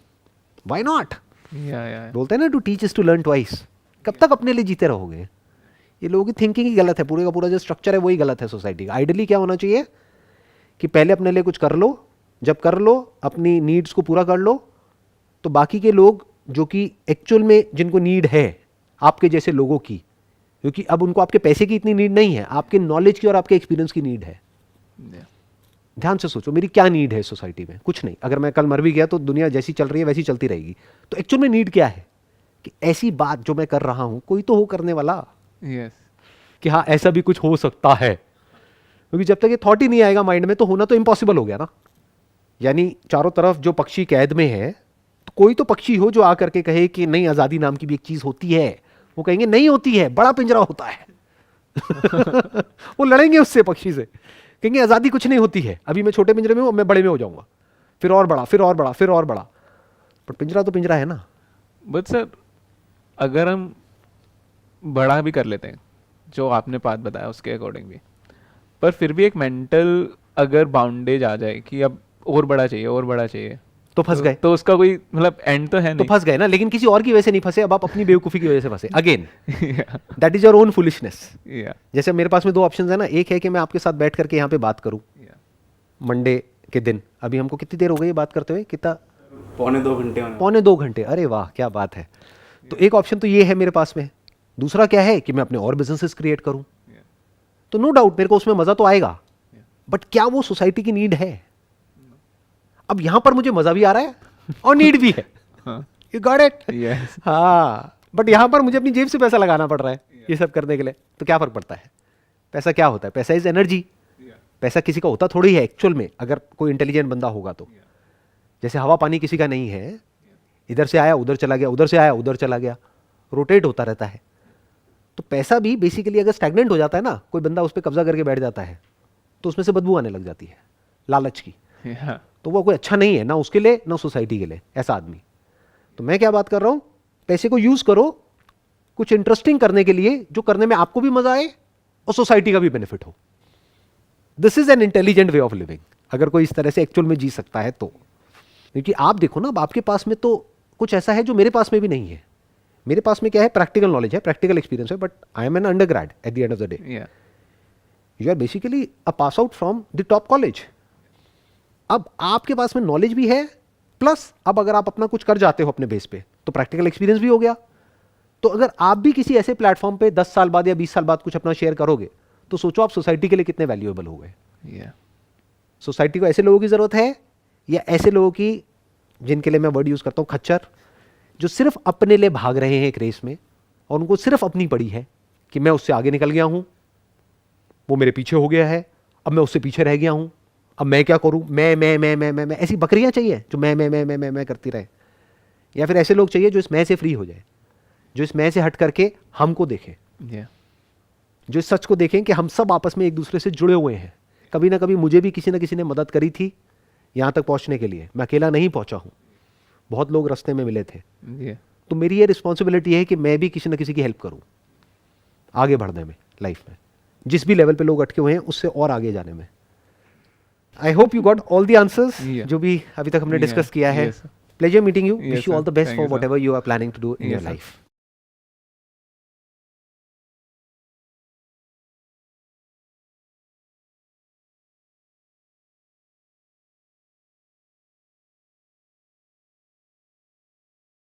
Why not? Yeah. बोलते हैं ना, to teach is to learn twice. कब तक अपने लिए जीते रहोगे? ये लोगों की थिंकिंग ही गलत है, पूरे का पूरा जो स्ट्रक्चर है वही गलत है सोसाइटी का. आइडियली क्या होना चाहिए कि पहले अपने लिए कुछ कर लो, जब कर लो अपनी नीड्स को पूरा कर लो, तो बाकी के लोग जो कि एक्चुअल में जिनको नीड है आपके जैसे लोगों की, क्योंकि अब उनको आपके पैसे की इतनी नीड नहीं है, आपके नॉलेज की और आपके एक्सपीरियंस की नीड है. Yeah. ध्यान से सोचो, मेरी क्या नीड है सोसाइटी में? कुछ नहीं. अगर मैं कल मर भी गया तो दुनिया जैसी चल रही है वैसी चलती रहेगी. तो एक्चुअल में नीड क्या है कि ऐसी बात जो मैं कर रहा हूं कोई तो हो करने वाला, Yes. कि हाँ ऐसा भी कुछ हो सकता है. क्योंकि जब तक ये थॉट ही नहीं आएगा माइंड में तो होना तो इम्पॉसिबल हो गया ना. यानी चारों तरफ जो पक्षी कैद में है, तो कोई तो पक्षी हो जो आकर के कहे कि नहीं, आज़ादी नाम की भी एक चीज़ होती है. वो कहेंगे नहीं होती है, बड़ा पिंजरा होता है. वो लड़ेंगे उससे, पक्षी से, कहेंगे आज़ादी कुछ नहीं होती है, अभी मैं छोटे पिंजरे में हूँ, मैं बड़े में हो जाऊंगा, फिर और बड़ा, फिर और बड़ा, फिर और बड़ा. पर पिंजरा तो पिंजरा है ना. बट सर, अगर हम बड़ा भी कर लेते हैं जो आपने बात बताया उसके अकॉर्डिंग भी, पर फिर भी एक मेंटल अगर बाउंडेज आ जाए कि अब और बड़ा चाहिए, और बड़ा चाहिए, तो फंस गए. तो उसका कोई मतलब एंड तो है तो नहीं. फंस गए ना. लेकिन किसी और की वजह से नहीं फंसे, अब आप अपनी बेवकूफ़ी की वजह से फंसे. Again Yeah. That is your own foolishness. Yeah. जैसे मेरे पास में दो ऑप्शन है ना. एक है कि मैं आपके साथ बैठ करके यहाँ पे बात करूँ Yeah. मंडे के दिन. अभी हमको कितनी देर हो गई बात करते हुए? कितना? 2.25 घंटे होने पौने 2 घंटे. अरे वाह, क्या बात है. तो एक ऑप्शन तो ये है मेरे पास में. दूसरा क्या है कि मैं अपने और बिजनेसेस क्रिएट करूँ. Yeah. तो नो डाउट मेरे को उसमें मज़ा तो आएगा, बट क्या वो सोसाइटी की नीड है? अब यहाँ पर मुझे मज़ा भी आ रहा है और नीड भी है. हाँ. You got it? Yes. हाँ, बट यहाँ पर मुझे अपनी जेब से पैसा लगाना पड़ रहा है ये सब करने के लिए. तो क्या फ़र्क पड़ता है? पैसा क्या होता है? पैसा इज एनर्जी. पैसा किसी का होता थोड़ी है एक्चुअल में, अगर कोई इंटेलिजेंट बंदा होगा तो. जैसे हवा पानी किसी का नहीं है, इधर से आया उधर चला गया, उधर से आया उधर चला गया, रोटेट होता रहता है. तो पैसा भी बेसिकली अगर स्टैग्नेंट हो जाता है ना, कोई बंदा उस पर कब्जा करके बैठ जाता है, तो उसमें से बदबू आने लग जाती है, लालच की. Yeah. तो वो कोई अच्छा नहीं है ना उसके लिए, ना सोसाइटी के लिए, ऐसा आदमी. तो मैं क्या बात कर रहा हूं, पैसे को यूज करो कुछ इंटरेस्टिंग करने के लिए, जो करने में आपको भी मजा आए और सोसाइटी का भी बेनिफिट हो. This is an intelligent way of living, अगर कोई इस तरह से एक्चुअल में जी सकता है तो. क्योंकि आप देखो ना, अब आपके पास में तो कुछ ऐसा है जो मेरे पास में भी नहीं है. मेरे पास में क्या है? प्रैक्टिकल नॉलेज है, प्रैक्टिकल एक्सपीरियंस है, but I am an undergrad at the end of the day. Yeah. You are basically a pass out from the top college. अब आपके पास में नॉलेज भी है, प्लस अब अगर आप अपना कुछ कर जाते हो अपने बेस पे, तो प्रैक्टिकल एक्सपीरियंस भी हो गया. तो अगर आप भी किसी ऐसे प्लेटफॉर्म पे 10 साल बाद या 20 साल बाद कुछ अपना शेयर करोगे, तो सोचो आप सोसाइटी के लिए कितने वैल्यूएबल हो गए. Yeah. सोसाइटी को ऐसे लोगों की ज़रूरत है, या ऐसे लोगों की जिनके लिए मैं वर्ड यूज़ करता हूँ खच्चर, जो सिर्फ अपने लिए भाग रहे हैं एक रेस में, और उनको सिर्फ अपनी पड़ी है कि मैं उससे आगे निकल गया हूँ, वो मेरे पीछे हो गया है, अब मैं उससे पीछे रह गया हूँ, अब मैं क्या करूँ? मैं ऐसी बकरियाँ चाहिए जो मैं करती रहे. या फिर ऐसे लोग चाहिए जो इस मैं से फ्री हो जाए, जो इस मैं से हट करके हमको देखे, Yeah. जो इस सच को देखें कि हम सब आपस में एक दूसरे से जुड़े हुए हैं. कभी ना कभी मुझे भी किसी ना किसी ने मदद करी थी यहाँ तक पहुँचने के लिए, मैं अकेला नहीं पहुँचा हूँ, बहुत लोग रास्ते में मिले थे. Yeah. तो मेरी ये रिस्पॉन्सिबिलिटी है कि मैं भी किसी ना किसी की हेल्प करूँ आगे बढ़ने में, लाइफ में, जिस भी लेवल पे लोग अटके हुए हैं उससे और आगे जाने में. I hope you got all the answers Yeah. जो भी अभी तक हमने Yeah. डिस्कस किया है. Yes, sir. Pleasure meeting you. Yes, wish you sir. All the best Thank for you, sir. Whatever you are planning to do in Yes, your sir. Life.